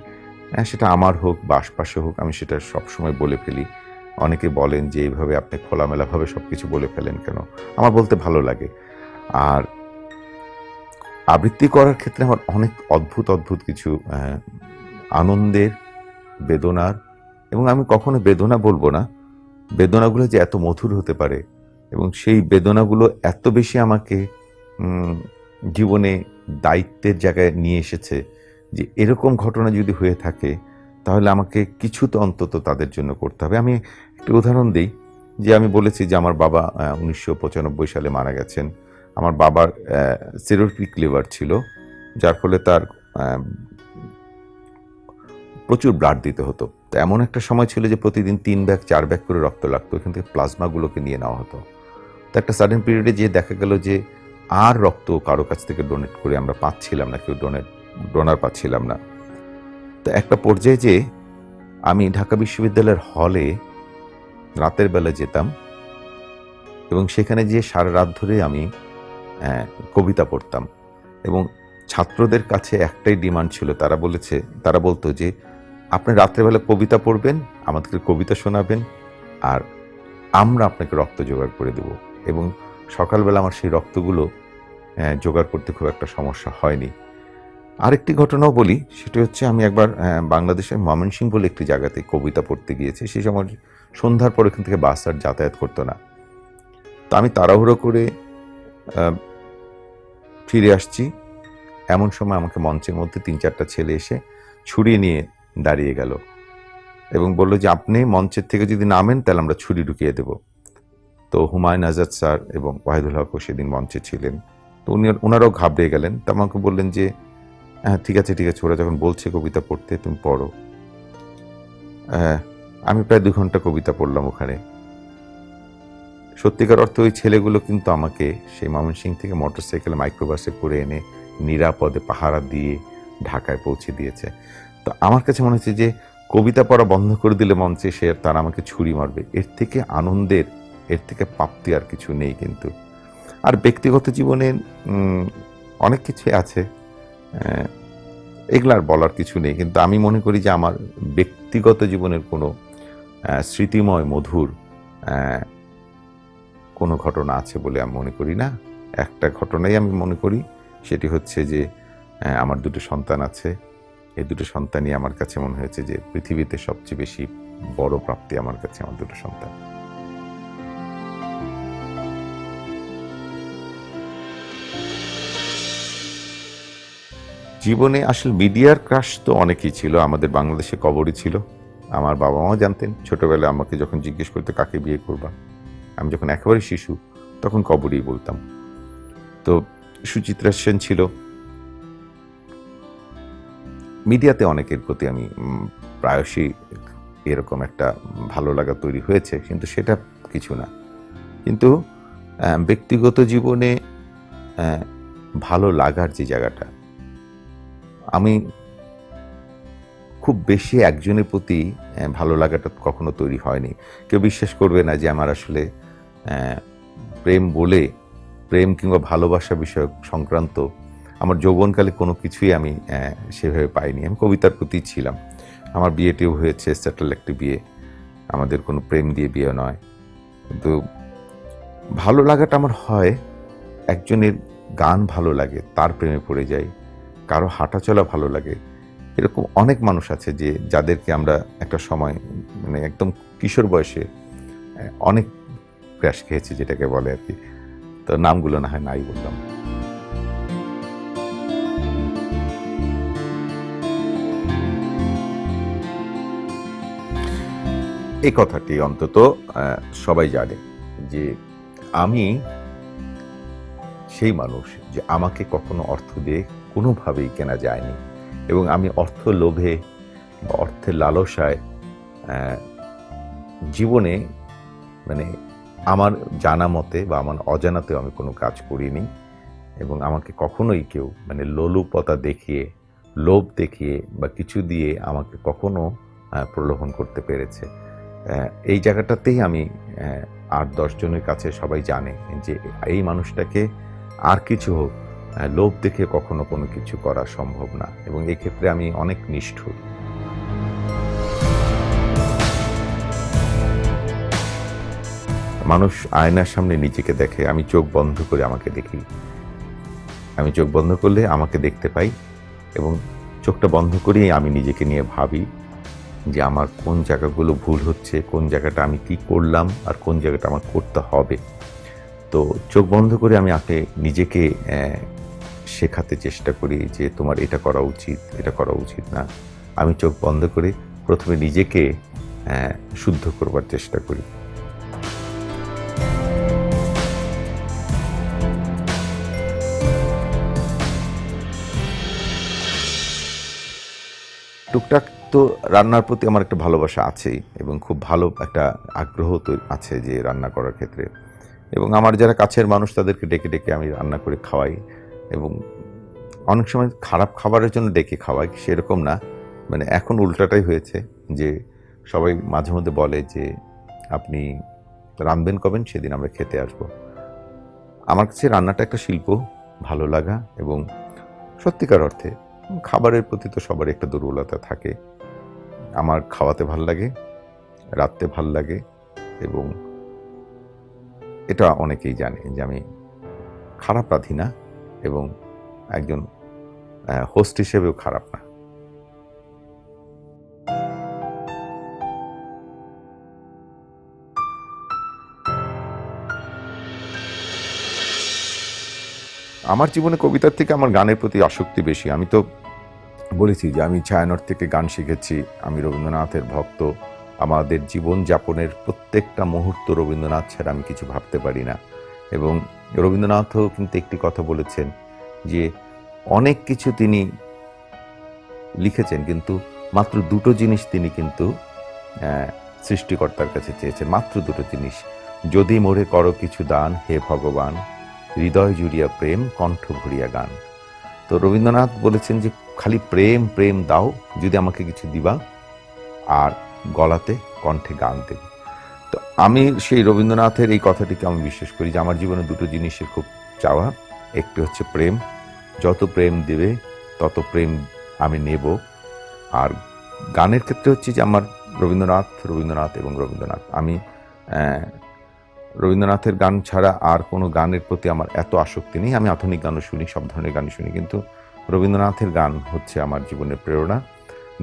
সেটা আমার হোক বা আশপাশে হোক, আমি সেটা সবসময় বলে ফেলি। অনেকে বলেন যে এইভাবে আপনি খোলামেলাভাবে সব কিছু বলে ফেলেন কেন? আমার বলতে ভালো লাগে। আর আবৃত্তি করার ক্ষেত্রে আমার অনেক অদ্ভুত অদ্ভুত কিছু আনন্দের, বেদনার, এবং আমি কখনো বেদনা বলবো না, বেদনাগুলো যে এত মধুর হতে পারে, এবং সেই বেদনাগুলো এত বেশি আমাকে জীবনে দায়িত্বের জায়গায় নিয়ে এসেছে যে এরকম ঘটনা যদি হয়ে থাকে, তাহলে আমাকে কিছু তো অন্তত তাদের জন্য করতে হবে। আমি একটা উদাহরণ দিই, যে আমি বলেছি যে আমার বাবা 1995 সালে মারা গেছেন। আমার বাবার সিরোটিক লিভার ছিল, যার ফলে তার প্রচুর ব্লাড দিতে হতো। তো এমন একটা সময় ছিল যে প্রতিদিন 3 ব্যাগ 4 ব্যাগ করে রক্ত লাগতো, এখান থেকে প্লাজমাগুলোকে নিয়ে নেওয়া হতো। তো একটা সাডেন পিরিয়ডে যে দেখা গেল যে আর রক্ত কারো কাছ থেকে ডোনেট করে আমরা পাচ্ছিলাম না, কেউ ডোনার পাচ্ছিলাম না। তো একটা পর্যায়ে যে আমি ঢাকা বিশ্ববিদ্যালয়ের হলে রাতের বেলা যেতাম, এবং সেখানে যে সারা রাত ধরে আমি কবিতা পড়তাম। এবং ছাত্রদের কাছে একটাই ডিমান্ড ছিল, তারা বলতো যে আপনি রাত্রেবেলা কবিতা পড়বেন, আমাদেরকে কবিতা শোনাবেন, আর আমরা আপনাকে রক্ত জোগাড় করে দেব। এবং সকালবেলা আমার সেই রক্তগুলো জোগাড় করতে খুব একটা সমস্যা হয়নি। আরেকটি ঘটনাও বলি, সেটা হচ্ছে আমি একবার বাংলাদেশের ময়মনসিংহ বলে একটি জায়গাতে কবিতা পড়তে গিয়েছি। সেই সময় সন্ধ্যার পর এখান থেকে বাস আর যাতায়াত করতো না। তো আমি তাড়াহুড়ো করে ফিরে আসছি, এমন সময় আমাকে মঞ্চের মধ্যে 3-4টা ছেলে এসে ছুরি নিয়ে দাঁড়িয়ে গেল এবং বলল যে আপনি মঞ্চের থেকে যদি নামেন তাহলে আমরা ছুরি ঢুকিয়ে দেব। তো হুমায়ুন আজাদ স্যার এবং ওয়াহিদুল হকও সেদিন মঞ্চে ছিলেন। তো ওনারাও ঘাবড়ে গেলেন। তো আমাকে বললেন যে হ্যাঁ ঠিক আছে, ওরা যখন বলছে কবিতা পড়তে, তুমি পড়ো। আমি প্রায় 2 ঘন্টা কবিতা পড়লাম ওখানে। সত্যিকার অর্থে ওই ছেলেগুলো কিন্তু আমাকে সেই ময়মনসিংহ থেকে মোটরসাইকেলে মাইক্রোবাসে করে এনে নিরাপদে পাহারা দিয়ে ঢাকায় পৌঁছে দিয়েছে। তো আমার কাছে মনে হচ্ছে যে কবিতা পড়া বন্ধ করে দিলে মঞ্চে তারা আমাকে ছুরি মারবে, এর থেকে আনন্দের, এর থেকে প্রাপ্তি আর কিছু নেই। কিন্তু আর ব্যক্তিগত জীবনে অনেক কিছু আছে, এগুলার বলার কিছু নেই। কিন্তু আমি মনে করি যে আমার ব্যক্তিগত জীবনের কোনো স্মৃতিময় মধুর কোনো ঘটনা আছে বলে আমি মনে করি না। একটা ঘটনাই আমি মনে করি, সেটি হচ্ছে যে আমার 2টো সন্তান আছে। এই 2টো সন্তানই আমার কাছে মনে হয়েছে যে পৃথিবীতে সবচেয়ে বেশি বড় প্রাপ্তি আমার কাছে আমার 2টো সন্তান। জীবনে আসলে মিডিয়ার ক্রাশ তো অনেকই ছিল। আমাদের বাংলাদেশে কবরী ছিল, আমার বাবা মাও জানতেন। ছোটবেলায় আমাকে যখন জিজ্ঞেস করতে কাকে বিয়ে করবা, আমি যখন একেবারে শিশু তখন কবরী বলতাম। তো সুচিত্রা সেন ছিল। মিডিয়াতে অনেকের প্রতি আমি প্রায়শই এরকম একটা ভালো লাগা তৈরি হয়েছে, কিন্তু সেটা কিছু না। কিন্তু ব্যক্তিগত জীবনে ভালো লাগার যে জায়গাটা, আমি খুব বেশি একজনের প্রতি ভালো লাগাটা কখনো তৈরি হয়নি। কেউ বিশ্বাস করবে না যে আমার আসলে প্রেম কিংবা ভালোবাসা বিষয়ক সংক্রান্ত আমার যৌবনকালে কোনো কিছুই আমি সেভাবে পাইনি। আমি কবিতার প্রতি ছিলাম। আমার বিয়েটিও হয়েছে সেটেল একটি বিয়ে, আমাদের কোনো প্রেম দিয়ে বিয়ে নয়। কিন্তু ভালো লাগাটা আমার হয়, একজনের গান ভালো লাগে তার প্রেমে পড়ে যাই, কারো হাঁটা চলা ভালো লাগে। এরকম অনেক মানুষ আছে যে যাদেরকে আমরা একটা সময় মানে একদম কিশোর বয়সে অনেক ক্র্যাশ খেয়েছি, যেটাকে বলে আর কি। তো নামগুলো না হয় নাই বললাম। এই কথাটি অন্তত সবাই জানে যে আমি সেই মানুষ যে আমাকে কখনো অর্থ দিয়ে কোনোভাবেই কেনা যায়নি, এবং আমি অর্থ লোভে বা অর্থের লালসায় জীবনে মানে আমার জানা মতে বা আমার অজানাতেও আমি কোনো কাজ করিনি, এবং আমাকে কখনোই কেউ মানে লোলুপতা দেখিয়ে, লোভ দেখিয়ে বা কিছু দিয়ে আমাকে কখনো প্রলোভন করতে পেরেছে। এই জায়গাটাতেই আমি ৮-১০ জনের কাছে সবাই জানে যে এই মানুষটাকে আর কিছু হোক, লোভ দেখে কখনো কোনো কিছু করা সম্ভব না, এবং এই ক্ষেত্রে আমি অনেক নিষ্ঠুর। মানুষ আয়নার সামনে নিজেকে দেখে, আমি চোখ বন্ধ করে আমাকে দেখি। আমি চোখ বন্ধ করলে আমাকে দেখতে পাই, এবং চোখটা বন্ধ করেই আমি নিজেকে নিয়ে ভাবি যে আমার কোন জায়গাগুলো ভুল হচ্ছে, কোন জায়গাটা আমি কি করলাম আর কোন জায়গাটা আমার করতে হবে। তো চোখ বন্ধ করে আমি নিজেকে শেখাতে চেষ্টা করি যে তোমার এটা করা উচিত, এটা করা উচিত না। আমি চোখ বন্ধ করে প্রথমে নিজেকে শুদ্ধ করবার চেষ্টা করি। টুকটাক তো রান্নার প্রতি আমার একটা ভালোবাসা আছেই, এবং খুব ভালো একটা আগ্রহ তো আছে যে রান্না করার ক্ষেত্রে, এবং আমার যারা কাছের মানুষ তাদেরকে ডেকে ডেকে আমি রান্না করে খাওয়াই, এবং অনেক সময় খারাপ খাবারের জন্য ডেকে খাওয়াই সেরকম না, মানে এখন উল্টাটাই হয়েছে যে সবাই মাঝে মধ্যে বলে যে আপনি রাঁধবেন কবেন, সেদিন আমরা খেতে আসবো। আমার কাছে রান্নাটা একটা শিল্প, ভালো লাগা, এবং সত্যিকার অর্থে খাবারের প্রতি তো সবারই একটা দুর্বলতা থাকে। আমার খাওয়াতে ভাল লাগে, রাঁধতে ভাল লাগে, এবং এটা অনেকেই জানে যে আমি খারাপ রাঁধি না, এবং একজন হোস্ট হিসেবেও খারাপ না। আমার জীবনে কবিতার থেকে আমার গানের প্রতি আসক্তি বেশি। আমি তো বলেছি যে আমি ছায়ানট থেকে গান শিখেছি, আমি রবীন্দ্রনাথের ভক্ত। আমাদের জীবনযাপনের প্রত্যেকটা মুহূর্ত রবীন্দ্রনাথ ছাড়া আমি কিছু ভাবতে পারি না, এবং রবীন্দ্রনাথও কিন্তু একটি কথা বলেছেন যে অনেক কিছু তিনি লিখেছেন, কিন্তু মাত্র দুটো জিনিস তিনি কিন্তু সৃষ্টিকর্তার কাছে চেয়েছেন, মাত্র দুটো জিনিস। যদি মোরে করো কিছু দান হে ভগবান, হৃদয় জুড়িয়া প্রেম, কণ্ঠ ভরিয়া গান। তো রবীন্দ্রনাথ বলেছেন যে খালি প্রেম প্রেম দাও, যদি আমাকে কিছু দিবা, আর গলাতে কণ্ঠে গান দেব। তো আমি সেই রবীন্দ্রনাথের এই কথাটিকে আমি বিশ্বাস করি যে আমার জীবনে দুটো জিনিসের খুব চাওয়া। একটি হচ্ছে প্রেম, যত প্রেম দেবে তত প্রেম আমি নেব। আর গানের ক্ষেত্রে হচ্ছে যে আমার রবীন্দ্রনাথ রবীন্দ্রনাথ এবং রবীন্দ্রনাথ। আমি রবীন্দ্রনাথের গান ছাড়া আর কোনো গানের প্রতি আমার এত আসক্তি নেই। আমি আধুনিক গানও শুনি, সব ধরনের গানই শুনি, কিন্তু রবীন্দ্রনাথের গান হচ্ছে আমার জীবনের প্রেরণা।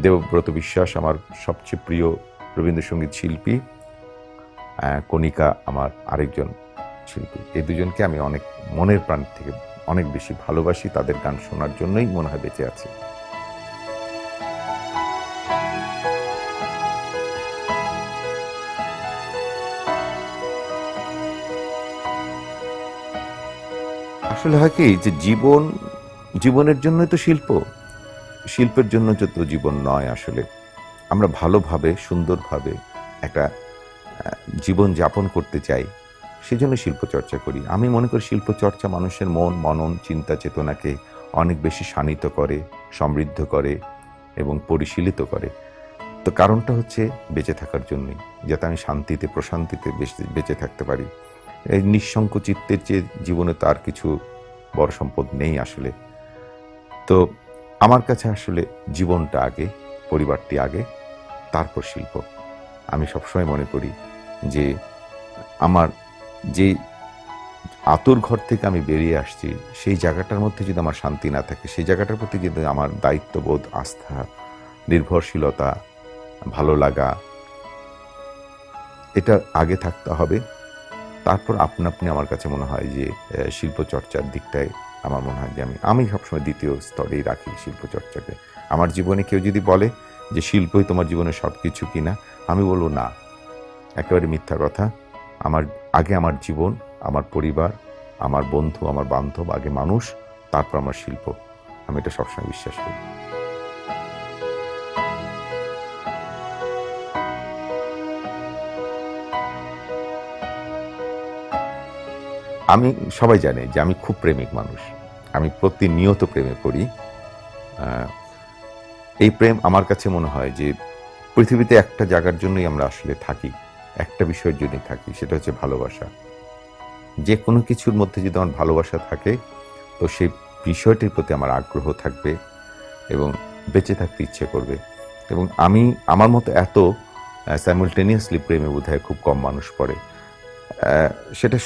দেবব্রত বিশ্বাস আমার সবচেয়ে প্রিয় রবীন্দ্রসঙ্গীত শিল্পী, কণিকা আমার আরেকজন শিল্পী। এই দুজনকে আমি অনেক মনের প্রাণ থেকে অনেক বেশি ভালোবাসি, তাদের গান শোনার জন্যই মনে হয় বেঁচে আছি। আসলে হয় কি যে জীবনের জন্যই তো শিল্প, শিল্পের জন্য যত জীবন নয়। আসলে আমরা ভালোভাবে সুন্দরভাবে একটা জীবন যাপন করতে চাই, সেজন্য শিল্প চর্চা করি। আমি মনে করি শিল্প চর্চা মানুষের মন, মনন, চিন্তা চেতনাকে অনেক বেশি শানিত করে, সমৃদ্ধ করে এবং পরিশীলিত করে। তো কারণটা হচ্ছে বেঁচে থাকার জন্যই, যাতে আমি শান্তিতে প্রশান্তিতে বেঁচে থাকতে পারি। এই নিঃসঙ্ক চিত্তের চেয়ে জীবনে তার কিছু বড় সম্পদ নেই আসলে। তো আমার কাছে আসলে জীবনটা আগে, পরিবারটি আগে, তারপর শিল্প। আমি সবসময় মনে করি যে আমার যে আতুর ঘর থেকে আমি বেরিয়ে আসছি, সেই জায়গাটার মধ্যে যদি আমার শান্তি না থাকে, সেই জায়গাটার প্রতি যদি আমার দায়িত্ববোধ, আস্থা, নির্ভরশীলতা, ভালো লাগা, এটা আগে থাকতে হবে। তারপর আপনা আপনি আমার কাছে মনে হয় যে শিল্প চর্চার দিকটায় আমার মনে হয় যে আমি সবসময় দ্বিতীয় স্তরেই রাখি শিল্প চর্চাকে। আমার জীবনে কেউ যদি বলে যে শিল্পই তোমার জীবনে সব কিছু কিনা, আমি বলবো না, একেবারে মিথ্যা কথা। আগে আমার জীবন, আমার পরিবার, আমার বন্ধু, আমার বান্ধব, আগে মানুষ, তারপর আমার শিল্প। আমি এটা সবসময় বিশ্বাস করি। আমি সবাই জানে যে আমি খুব প্রেমিক মানুষ, আমি প্রতিনিয়ত প্রেমে পড়ি। এই প্রেম আমার কাছে মনে হয় যে পৃথিবীতে একটা জায়গার জন্যই আমরা আসলে থাকি, একটা বিষয়ের জন্যই থাকি, সেটা হচ্ছে ভালোবাসা। যে কোনো কিছুর মধ্যে যদি আমার ভালোবাসা থাকে, তো সেই বিষয়টির প্রতি আমার আগ্রহ থাকবে এবং বেঁচে থাকতে ইচ্ছে করবে। এবং আমি আমার মতো এত সাইমultaneously প্রেমে বোধহয় খুব কম মানুষ পড়ে। সেটা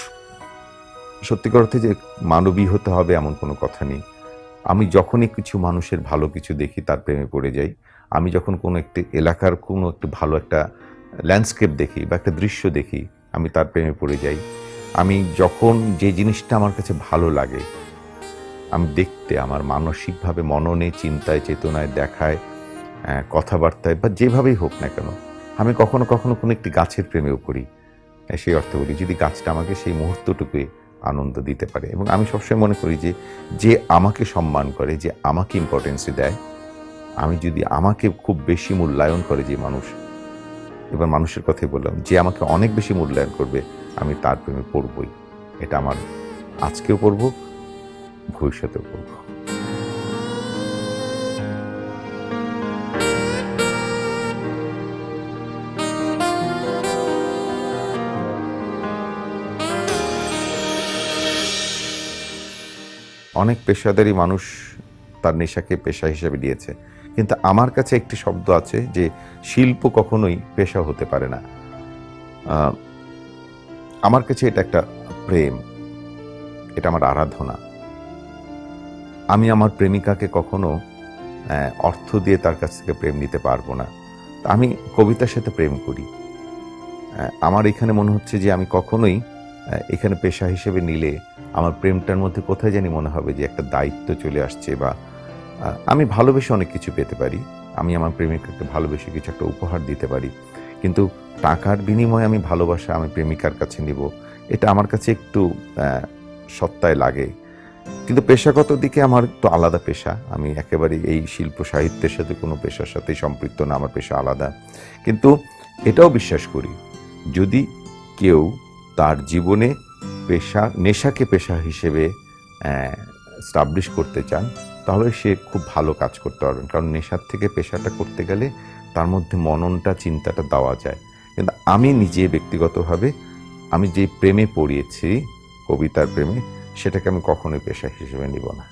সত্যিকার অর্থে যে মানবী হতে হবে এমন কোনো কথা নেই। আমি যখনই কিছু মানুষের ভালো কিছু দেখি তার প্রেমে পড়ে যাই। আমি যখন কোনো একটি এলাকার কোনো একটু ভালো একটা ল্যান্ডস্কেপ দেখি বা একটা দৃশ্য দেখি, আমি তার প্রেমে পড়ে যাই। আমি যখন যে জিনিসটা আমার কাছে ভালো লাগে, আমি দেখতে আমার মানসিকভাবে মননে, চিন্তায়, চেতনায়, দেখায়, কথাবার্তায় বা যেভাবেই হোক না কেন, আমি কখনো কখনো কোনো একটি গাছের প্রেমেও পড়ি। সেই অর্থে বলি, যদি গাছটা আমাকে সেই মুহূর্তটুকুই আনন্দ দিতে পারে। এবং আমি সবসময় মনে করি যে যে আমাকে সম্মান করে, যে আমাকে ইম্পর্টেন্স দেয়, আমি যদি আমাকে খুব বেশি মূল্যায়ন করে যে মানুষ, এবার মানুষের কথাই বললাম, যে আমাকে অনেক বেশি মূল্যায়ন করবে, আমি তার প্রেমে পড়বই। এটা আমার আজকেও পড়ব, ভবিষ্যতেও পড়ব। অনেক পেশাদারী মানুষ তার নেশাকে পেশা হিসেবে নিয়েছে, কিন্তু আমার কাছে একটি শব্দ আছে যে শিল্প কখনোই পেশা হতে পারে না। আমার কাছে এটা একটা প্রেম, এটা আমার আরাধনা। আমি আমার প্রেমিকাকে কখনো অর্থ দিয়ে তার কাছ থেকে প্রেম নিতে পারবো না। আমি কবিতার সাথে প্রেম করি। আমার এখানে মনে হচ্ছে যে আমি কখনোই এখানে পেশা হিসেবে নিলে আমার প্রেমটার মধ্যে কোথায় জানি মনে হবে যে একটা দায়িত্ব চলে আসছে, বা আমি ভালোবেসে অনেক কিছু পেতে পারি, আমি আমার প্রেমিকাকে ভালোবেসে কিছু একটা উপহার দিতে পারি, কিন্তু টাকার বিনিময়ে আমি ভালোবাসা আমি প্রেমিকার কাছে নিব, এটা আমার কাছে একটু সত্তায় লাগে। কিন্তু পেশাগত দিকে আমার একটু আলাদা পেশা, আমি একেবারে এই শিল্প সাহিত্যের সাথে কোনো পেশার সাথে সম্পৃক্ত না, আমার পেশা আলাদা। কিন্তু এটাও বিশ্বাস করি, যদি কেউ তার জীবনে নেশাকে পেশা হিসেবে স্টাবলিশ করতে চান, তাহলে সে খুব ভালো কাজ করতে পারবেন। কারণ নেশার থেকে পেশাটা করতে গেলে তার মধ্যে মননটা, চিন্তাটা দেওয়া যায়। কিন্তু আমি নিজে ব্যক্তিগতভাবে আমি যে প্রেমে পড়িয়েছি, কবিতার প্রেমে, সেটাকে আমি কখনোই পেশা হিসেবে নিব না।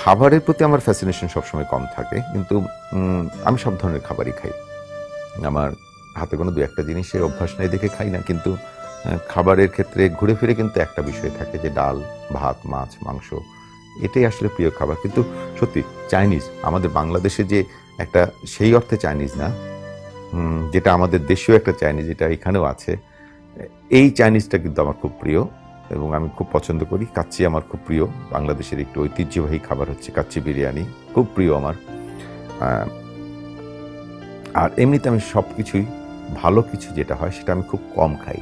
খাবারের প্রতি আমার ফ্যাসিনেশন সবসময় কম থাকে, কিন্তু আমি সব ধরনের খাবারই খাই। আমার হাতে কোনো দু একটা জিনিসের অভ্যাস নেই দেখে খাই না, কিন্তু খাবারের ক্ষেত্রে ঘুরে ফিরে কিন্তু একটা বিষয় থাকে যে ডাল, ভাত, মাছ, মাংস, এটাই আসলে প্রিয় খাবার। কিন্তু সত্যি চাইনিজ, আমাদের বাংলাদেশে যে একটা, সেই অর্থে চাইনিজ না, যেটা আমাদের দেশীয় একটা চাইনিজ, যেটা এখানেও আছে, এই চাইনিজটা কিন্তু আমার খুব প্রিয় এবং আমি খুব পছন্দ করি। কাচ্চি আমার খুব প্রিয়, বাংলাদেশের একটু ঐতিহ্যবাহী খাবার হচ্ছে কাচ্চি বিরিয়ানি, খুব প্রিয় আমার। আর এমনিতে আমি সব কিছুই, ভালো কিছু যেটা হয় সেটা আমি খুব কম খাই।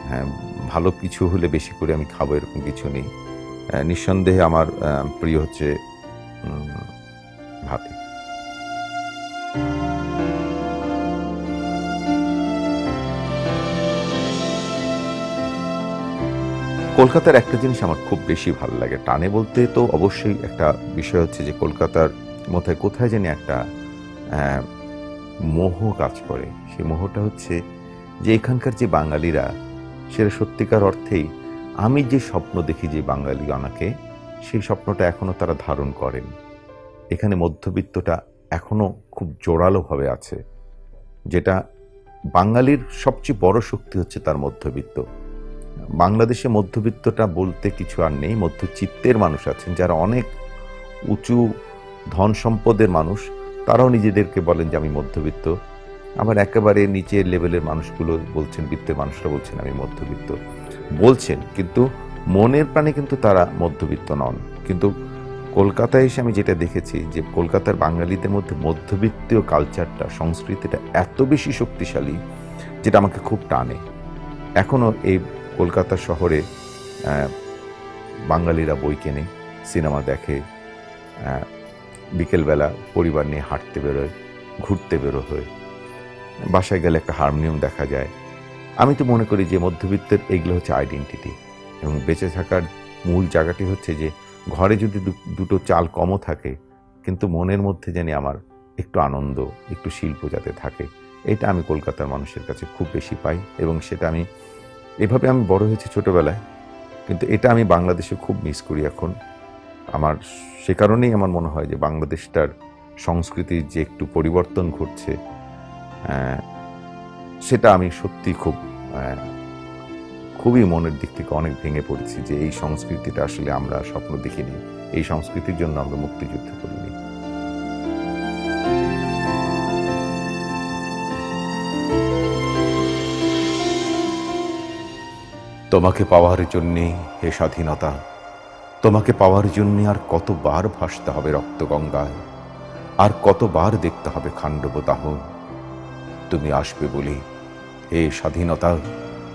হ্যাঁ, ভালো কিছু হলে বেশি করে আমি খাবো এরকম কিছু নেই। নিঃসন্দেহে আমার প্রিয় হচ্ছে ভাতি। কলকাতার একটা জিনিস আমার খুব বেশি ভালো লাগে, টানে বলতে তো অবশ্যই একটা বিষয় হচ্ছে যে কলকাতার মধ্যে কোথায় জানি একটা মোহ কাজ করে। সেই মোহটা হচ্ছে যে এখানকার যে বাঙালিরা, সেটা সত্যিকার অর্থেই আমি যে স্বপ্ন দেখি যে বাঙালি আনাকে, সেই স্বপ্নটা এখনো তারা ধারণ করেন। এখানে মধ্যবিত্তটা এখনো খুব জোরালোভাবে আছে, যেটা বাঙালির সবচেয়ে বড় শক্তি হচ্ছে তার মধ্যবিত্ত। বাংলাদেশে মধ্যবিত্তটা বলতে কিছু আর নেই, মধ্যচিত্তের মানুষ আছেন যারা অনেক উঁচু ধন সম্পদের মানুষ, তারাও নিজেদেরকে বলেন যে আমি মধ্যবিত্ত। আবার একেবারে নিচের লেভেলের মানুষগুলো বলছেন, বিত্তের মানুষরা বলছেন আমি মধ্যবিত্ত বলছেন, কিন্তু মনের প্রাণে কিন্তু তারা মধ্যবিত্ত নন। কিন্তু কলকাতায় এসে আমি যেটা দেখেছি যে কলকাতার বাঙালিদের মধ্যে মধ্যবিত্তীয় কালচারটা, সংস্কৃতিটা এত বেশি শক্তিশালী, যেটা আমাকে খুব টানে। এখনও এই কলকাতা শহরে বাঙালিরা বই কেনে, সিনেমা দেখে, বিকেলবেলা পরিবার নিয়ে হাঁটতে বেরোয়, ঘুরতে বেরো হয়, বাসায় গেলে একটা হারমোনিয়াম দেখা যায়। আমি তো মনে করি যে মধ্যবিত্তের এইগুলো হচ্ছে আইডেন্টিটি, এবং বেঁচে থাকার মূল জায়গাটি হচ্ছে যে ঘরে যদি দুটো চাল কমও থাকে, কিন্তু মনের মধ্যে জানি আমার একটু আনন্দ, একটু শিল্প যাতে থাকে। এটা আমি কলকাতার মানুষের কাছে খুব বেশি পাই, এবং সেটা এভাবে আমি বড় হয়েছি ছোটবেলায়, কিন্তু এটা আমি বাংলাদেশে খুব মিস করি এখন। আমার সে কারণেই আমার মনে হয় যে বাংলাদেশটার সংস্কৃতির যে একটু পরিবর্তন ঘটছে, সেটা আমি সত্যি খুবই মনের দিক থেকে অনেক ভেঙে পড়েছি যে এই সংস্কৃতিটা আসলে আমরা স্বপ্ন দেখিনি, এই সংস্কৃতির জন্য আমরা মুক্তিযুদ্ধ করিনি। তোমাকে পাওয়ার জন্যে হে স্বাধীনতা, তোমাকে পাওয়ার জন্যে আর কতবার ভাসতে হবে রক্তগঙ্গায়, আর কতবার দেখতে হবে খান্ডব দাহন। তুমি আসবে বলে হে স্বাধীনতা,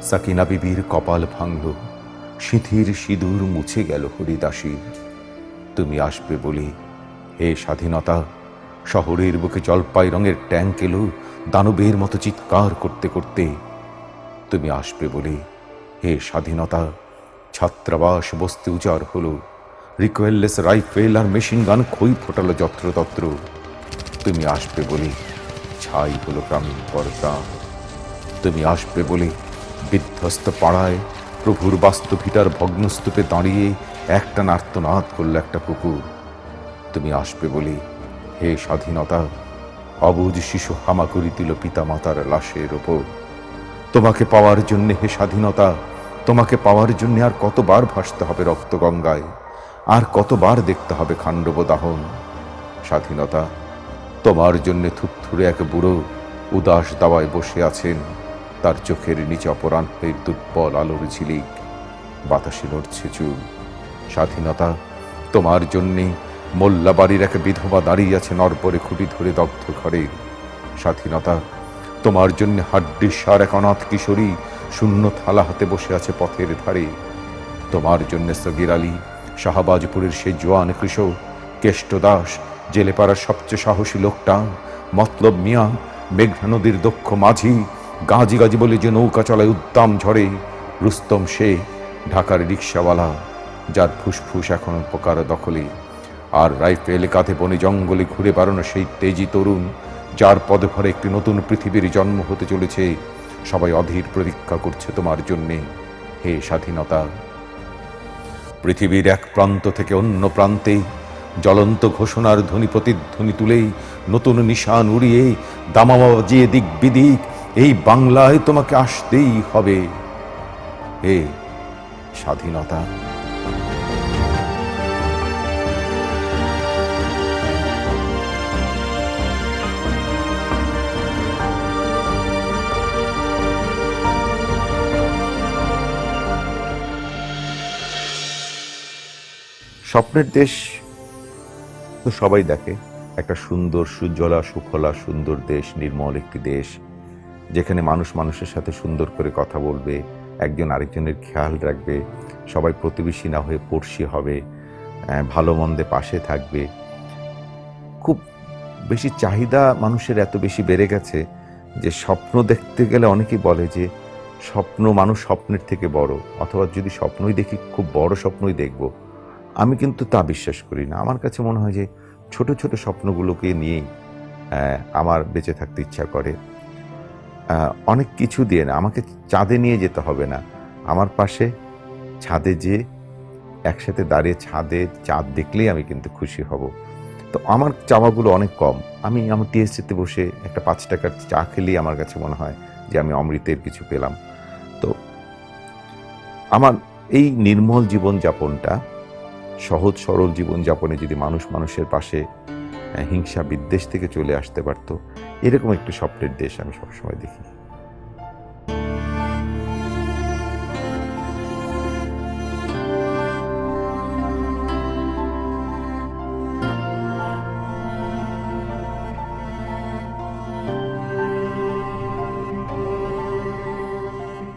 সাকিনা বিবির কপাল ভাঙল, সিঁথির সিঁদুর মুছে গেল হরিদাসীর। তুমি আসবে বলে হে স্বাধীনতা, শহরের বুকে জলপাই রঙের ট্যাঙ্ক এলো দানবের মতো চিৎকার করতে করতে। তুমি আসবে বলে হে স্বাধীনতা, ছাত্রাবাস বস্তি উজাড় হলো, রিকোয়েললেস রাইফেল আর মেশিন গান খই ফোটালো যত্রতত্র। তুমি আসবে বলে ছাই হলো গ্রামীণ পরগ্রাম। তুমি আসবে বলে বিধ্বস্ত পাড়ায় প্রভুর বাস্তুভিটার ভগ্নস্তূপে দাঁড়িয়ে একটা নার্তনাদ করলো একটা কুকুর। তুমি আসবে বলে হে স্বাধীনতা, অবুঝ শিশু হামাগুড়ি দিল পিতা মাতার লাশের ওপর। তোমাকে পাওয়ার জন্যে হে স্বাধীনতা, তোমাকে পাওয়ার জন্যে আর কতবার ভাসতে হবে রক্তগঙ্গায়, আর কতবার দেখতে হবে খান্ডব দাহন। স্বাধীনতা, তোমার জন্যে থুপথুরে এক বুড়ো উদাস দাওয়ায় বসে আছেন, তার চোখের নিচে অপরাহ্নের দুর্বল আলোর ঝিলিক, বাতাসে নড়ছে চুল। স্বাধীনতা, তোমার জন্যে মোল্লা বাড়ির এক বিধবা দাঁড়িয়ে আছে নরপরে খুঁটি ধরে দগ্ধ ঘরে। স্বাধীনতা, তোমার জন্য হাড্ডিসার এক অনাথ কিশোরী শূন্য থালা হাতে বসে আছে পথের ধারে। তোমার জন্য সগির আলী, শাহবাজপুরের সেই জোয়ান কৃষক, কেষ্ট দাস, জেলেপাড়ার সবচেয়ে সাহসী লোকটা, মতলব মিয়া, মেঘনা নদীর দক্ষ মাঝি, গাজি গাজি বলে যে নৌকা চলায় উদ্দাম ঝড়ে, রুস্তম সে ঢাকার রিক্সাওয়ালা, যার ফুসফুস এখন পোকার দখলে, আর রাইফেল কাঁধে বনে জঙ্গলে ঘুরে বেড়ানো সেই তেজি তরুণ, যার পদভরে একটি নতুন পৃথিবীর জন্ম হতে চলেছে। সবাই অধীর প্রতীক্ষা করছে তোমার জন্যে হে স্বাধীনতা। পৃথিবীর এক প্রান্ত থেকে অন্য প্রান্তে জ্বলন্ত ঘোষণার ধ্বনি প্রতিধ্বনি তুলেই নতুন নিশান উড়িয়ে দামামা বাজিয়ে দিক বিদিক এই বাংলায় তোমাকে আসতেই হবে হে স্বাধীনতা। স্বপ্নের দেশ তো সবাই দেখে, একটা সুন্দর সুজলা সুফলা সুন্দর দেশ, নির্মল একটি দেশ, যেখানে মানুষ মানুষের সাথে সুন্দর করে কথা বলবে, একজন আরেকজনের খেয়াল রাখবে, সবাই প্রতিবেশী না হয়ে পড়শি হবে, ভালো মন্দে পাশে থাকবে। খুব বেশি চাহিদা মানুষের এত বেশি বেড়ে গেছে যে স্বপ্ন দেখতে গেলে অনেকেই বলে যে মানুষ স্বপ্নের থেকে বড়, অথবা যদি স্বপ্নই দেখি খুব বড় স্বপ্নই দেখব। আমি কিন্তু তা বিশ্বাস করি না। আমার কাছে মনে হয় যে ছোট ছোট স্বপ্নগুলোকে নিয়েই আমার বেঁচে থাকতে ইচ্ছা করে। অনেক কিছু দিয়ে না, আমাকে চাঁদে নিয়ে যেতে হবে না, আমার পাশে ছাদে যে একসাথে দাঁড়িয়ে চাঁদ দেখলেই আমি কিন্তু খুশি হব। তো আমার চাওয়াগুলো অনেক কম। আমি আমার টিএসসিতে বসে একটা 5 টাকার চা খেলেই আমার কাছে মনে হয় যে আমি অমৃতের কিছু পেলাম। তো আমার এই নির্মল জীবনযাপনটা, সহজ সরল জীবনযাপনে যদি মানুষ মানুষের পাশে হিংসা বিদ্বেষ থেকে চলে আসতে পারত, এরকম একটু স্বপ্নের দেশ আমি সবসময় দেখি।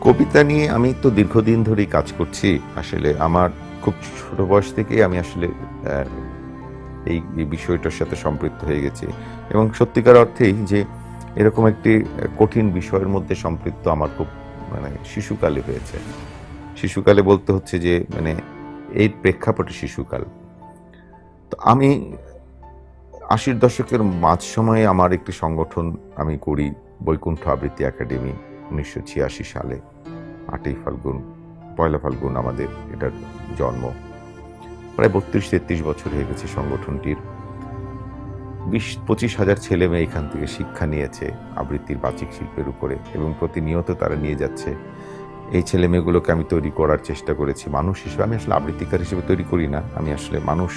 কবিতা নিয়ে আমি তো দীর্ঘদিন ধরেই কাজ করছি। আসলে আমার খুব ছোট বয়স থেকেই আমি আসলে এই বিষয়টার সাথে সম্পৃক্ত হয়ে গেছি এবং সত্যিকার অর্থেই যে এরকম একটি কঠিন বিষয়ের মধ্যে সম্পৃক্ত আমার খুব মানে শিশুকালে হয়েছে। শিশুকালে বলতে হচ্ছে যে মানে এই প্রেক্ষাপটে শিশুকাল। তো আমি ৮০ দশকের মাঝ সময়ে আমার একটি সংগঠন আমি করি, বৈকুণ্ঠ আবৃত্তি একাডেমি, ১৯৮৬ সালে ৮ই ফাল্গুন, ১লা ফাল্গুন আমাদের এটার জন্ম। প্রায় ৩২-৩৩ বছর হয়ে গেছে সংগঠনটির। ২০-২৫ হাজার ছেলে মেয়ে এখান থেকে শিক্ষা নিয়েছে আবৃত্তির বাচিক শিল্পের উপরে এবং প্রতিনিয়ত তারা নিয়ে যাচ্ছে। এই ছেলে মেয়েগুলোকে আমি তৈরি করার চেষ্টা করেছি মানুষ হিসেবে। আমি আসলে আবৃত্তিকার হিসেবে তৈরি করি না, আমি আসলে মানুষ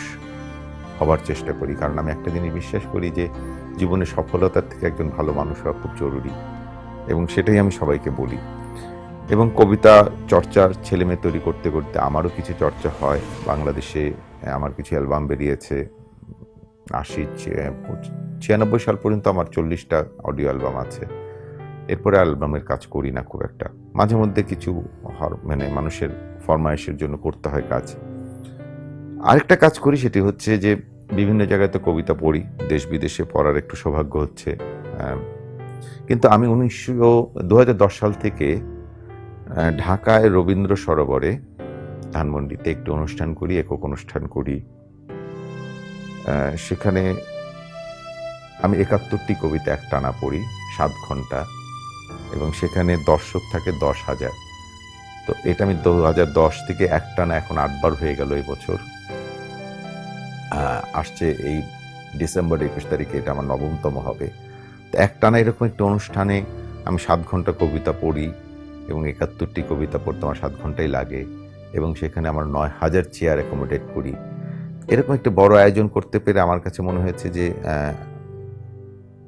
হবার চেষ্টা করি, কারণ আমি একটা জিনিস বিশ্বাস করি যে জীবনে সফলতার থেকে একজন ভালো মানুষ হওয়া খুব জরুরি এবং সেটাই আমি সবাইকে বলি। এবং কবিতা চর্চার ছেলে মেয়ে তৈরি করতে করতে আমারও কিছু চর্চা হয়। বাংলাদেশে আমার কিছু অ্যালবাম বেরিয়েছে। 96 সাল পর্যন্ত আমার 40টা অডিও অ্যালবাম আছে। এরপরে অ্যালবামের কাজ করি না খুব একটা। মাঝে মধ্যে কিছু মানে মানুষের ফরমায়েশের জন্য করতে হয় কাজ। আরেকটা কাজ করি, সেটি হচ্ছে যে বিভিন্ন জায়গায় তো কবিতা পড়ি, দেশ বিদেশে পড়ার একটু সৌভাগ্য হচ্ছে। কিন্তু আমি 2010 সাল থেকে ঢাকায় রবীন্দ্র সরোবরে ধানমন্ডিতে একটি অনুষ্ঠান করি, একক অনুষ্ঠান করি। সেখানে আমি ৭১টি কবিতা একটানা পড়ি ৭ ঘন্টা এবং সেখানে দর্শক থাকে 10,000। তো এটা আমি 2010 থেকে একটানা এখন 8 বার হয়ে গেল এই বছর। আসছে এই ডিসেম্বর 21 তারিখে এটা আমার 9তম হবে। তো একটানা এরকম একটি অনুষ্ঠানে আমি 7 ঘন্টা কবিতা পড়ি এবং ৭১টি কবিতা পড়তে আমার 7 ঘন্টাই লাগে এবং সেখানে আমার 9,000 চেয়ার অ্যাকোমোডেট করি। এরকম একটা বড় আয়োজন করতে পেরে আমার কাছে মনে হয়েছে যে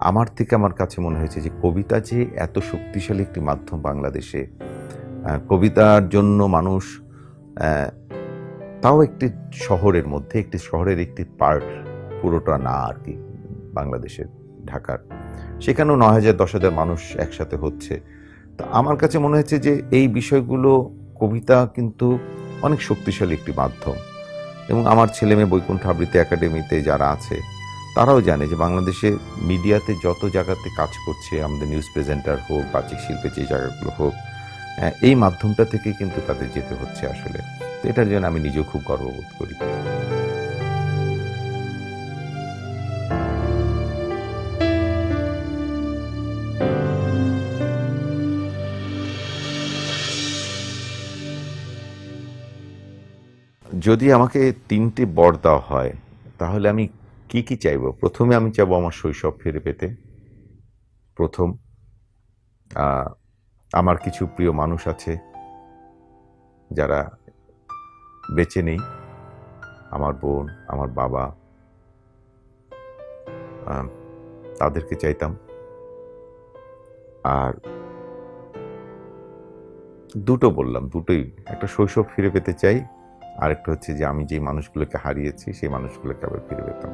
আমার কাছে মনে হয়েছে যে কবিতা যে এত শক্তিশালী একটি মাধ্যম বাংলাদেশে, কবিতার জন্য মানুষ তাও একটি শহরের মধ্যে, একটি শহরের একটি পার্ট, পুরোটা না আর কি বাংলাদেশের ঢাকার, সেখানেও 9,000-10,000 মানুষ একসাথে হচ্ছে। তো আমার কাছে মনে হয়েছে যে এই বিষয়গুলো, কবিতা কিন্তু অনেক শক্তিশালী একটি মাধ্যম এবং আমার ছেলে মেয়ে বৈকুণ্ঠ আবৃত্তি একাডেমিতে যারা আছে তারাও জানে যে বাংলাদেশে মিডিয়াতে যত জায়গাতে কাজ করছে, আমাদের নিউজ প্রেজেন্টার হোক, বাচিক শিল্পে যে জায়গাগুলো হোক, এই মাধ্যমটা থেকে কিন্তু তাদের যেতে হচ্ছে আসলে। তো এটার জন্য আমি নিজেও খুব গর্ববোধ করি। যদি আমাকে 3টে বর দেওয়া হয় তাহলে আমি কি কি চাইবো? প্রথমে আমি চাইবো আমার শৈশব ফিরে পেতে। প্রথম, আমার কিছু প্রিয় মানুষ আছে যারা বেঁচে নেই, আমার বোন, আমার বাবা, তাদেরকে চাইতাম। আর দুটো বললাম, দুটোই, একটা শৈশব ফিরে পেতে চাই, আরেকটা হচ্ছে যে আমি যে মানুষগুলোকে হারিয়েছি সেই মানুষগুলোকে আবার ফিরে পেতাম।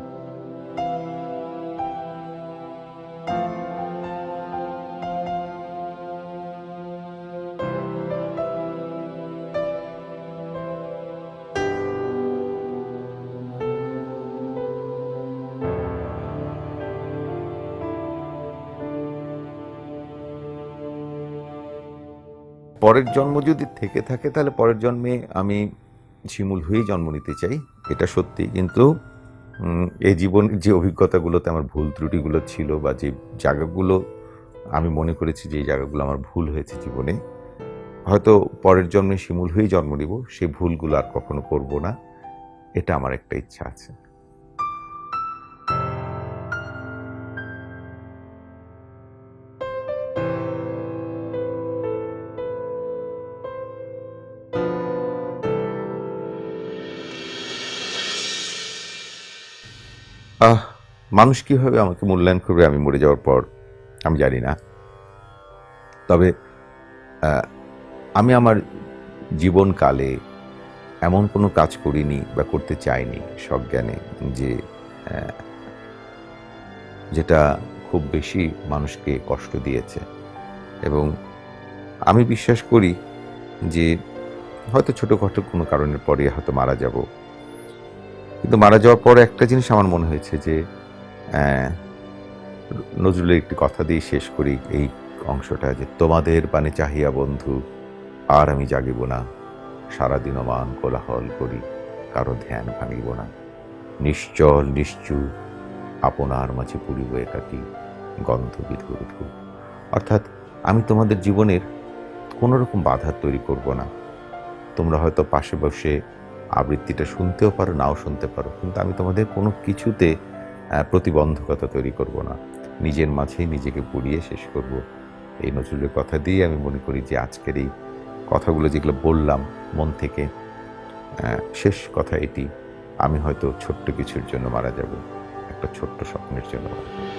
পরের জন্ম যদি থেকে থাকে তাহলে পরের জন্মে আমি শিমুল হয়েই জন্ম নিতে চাই, এটা সত্যি। কিন্তু এই জীবনের যে অভিজ্ঞতাগুলোতে আমার ভুল ত্রুটিগুলো ছিল বা যে জায়গাগুলো আমি মনে করেছি যে এই জায়গাগুলো আমার ভুল হয়েছে জীবনে, হয়তো পরের জন্মে শিমুল হয়েই জন্ম নিব, সেই ভুলগুলো আর কখনো করব না, এটা আমার একটা ইচ্ছা আছে। মানুষ কীভাবে আমাকে মূল্যায়ন করবে আমি মরে যাওয়ার পর আমি জানি না। তবে আমি আমার জীবনকালে এমন কোনো কাজ করিনি বা করতে চাইনি সজ্ঞানে যেটা খুব বেশি মানুষকে কষ্ট দিয়েছে। এবং আমি বিশ্বাস করি যে হয়তো ছোটোখাটো কোনো কারণের পরে হয়তো মারা যাব, কিন্তু মারা যাওয়ার পরে একটা জিনিস আমার মনে হয়েছে যে আহ, নজরুলের একটি কথা দিয়ে শেষ করি এই অংশটা, যে তোমাদের পানে চাহিয়া বন্ধু আর আমি জাগিব না, সারাদিন মান কোলাহল করি, কারো ধ্যান ভাঙিব না, নিশ্চল নিশ্চুপ আপনার মাঝে পুরিব একাকী, গন্ধ বিধু বিধু। অর্থাৎ আমি তোমাদের জীবনের কোনো রকম বাধা তৈরি করব না। তোমরা হয়তো পাশে বসে আবৃত্তিটা শুনতেও পারো, নাও শুনতে পারো, কিন্তু আমি তোমাদের কোনো কিছুতে প্রতিবন্ধকতা তৈরি করব না। নিজের মাঝেই নিজেকে পুড়িয়ে শেষ করব। এই নজরুলের কথা দিয়ে আমি মনে করি যে আজকের এই কথাগুলো যেগুলো বললাম মন থেকে, শেষ কথা এটি, আমি হয়তো ছোট্ট কিছুর জন্য মারা যাব, একটা ছোট্ট স্বপ্নের জন্য মারা যাব।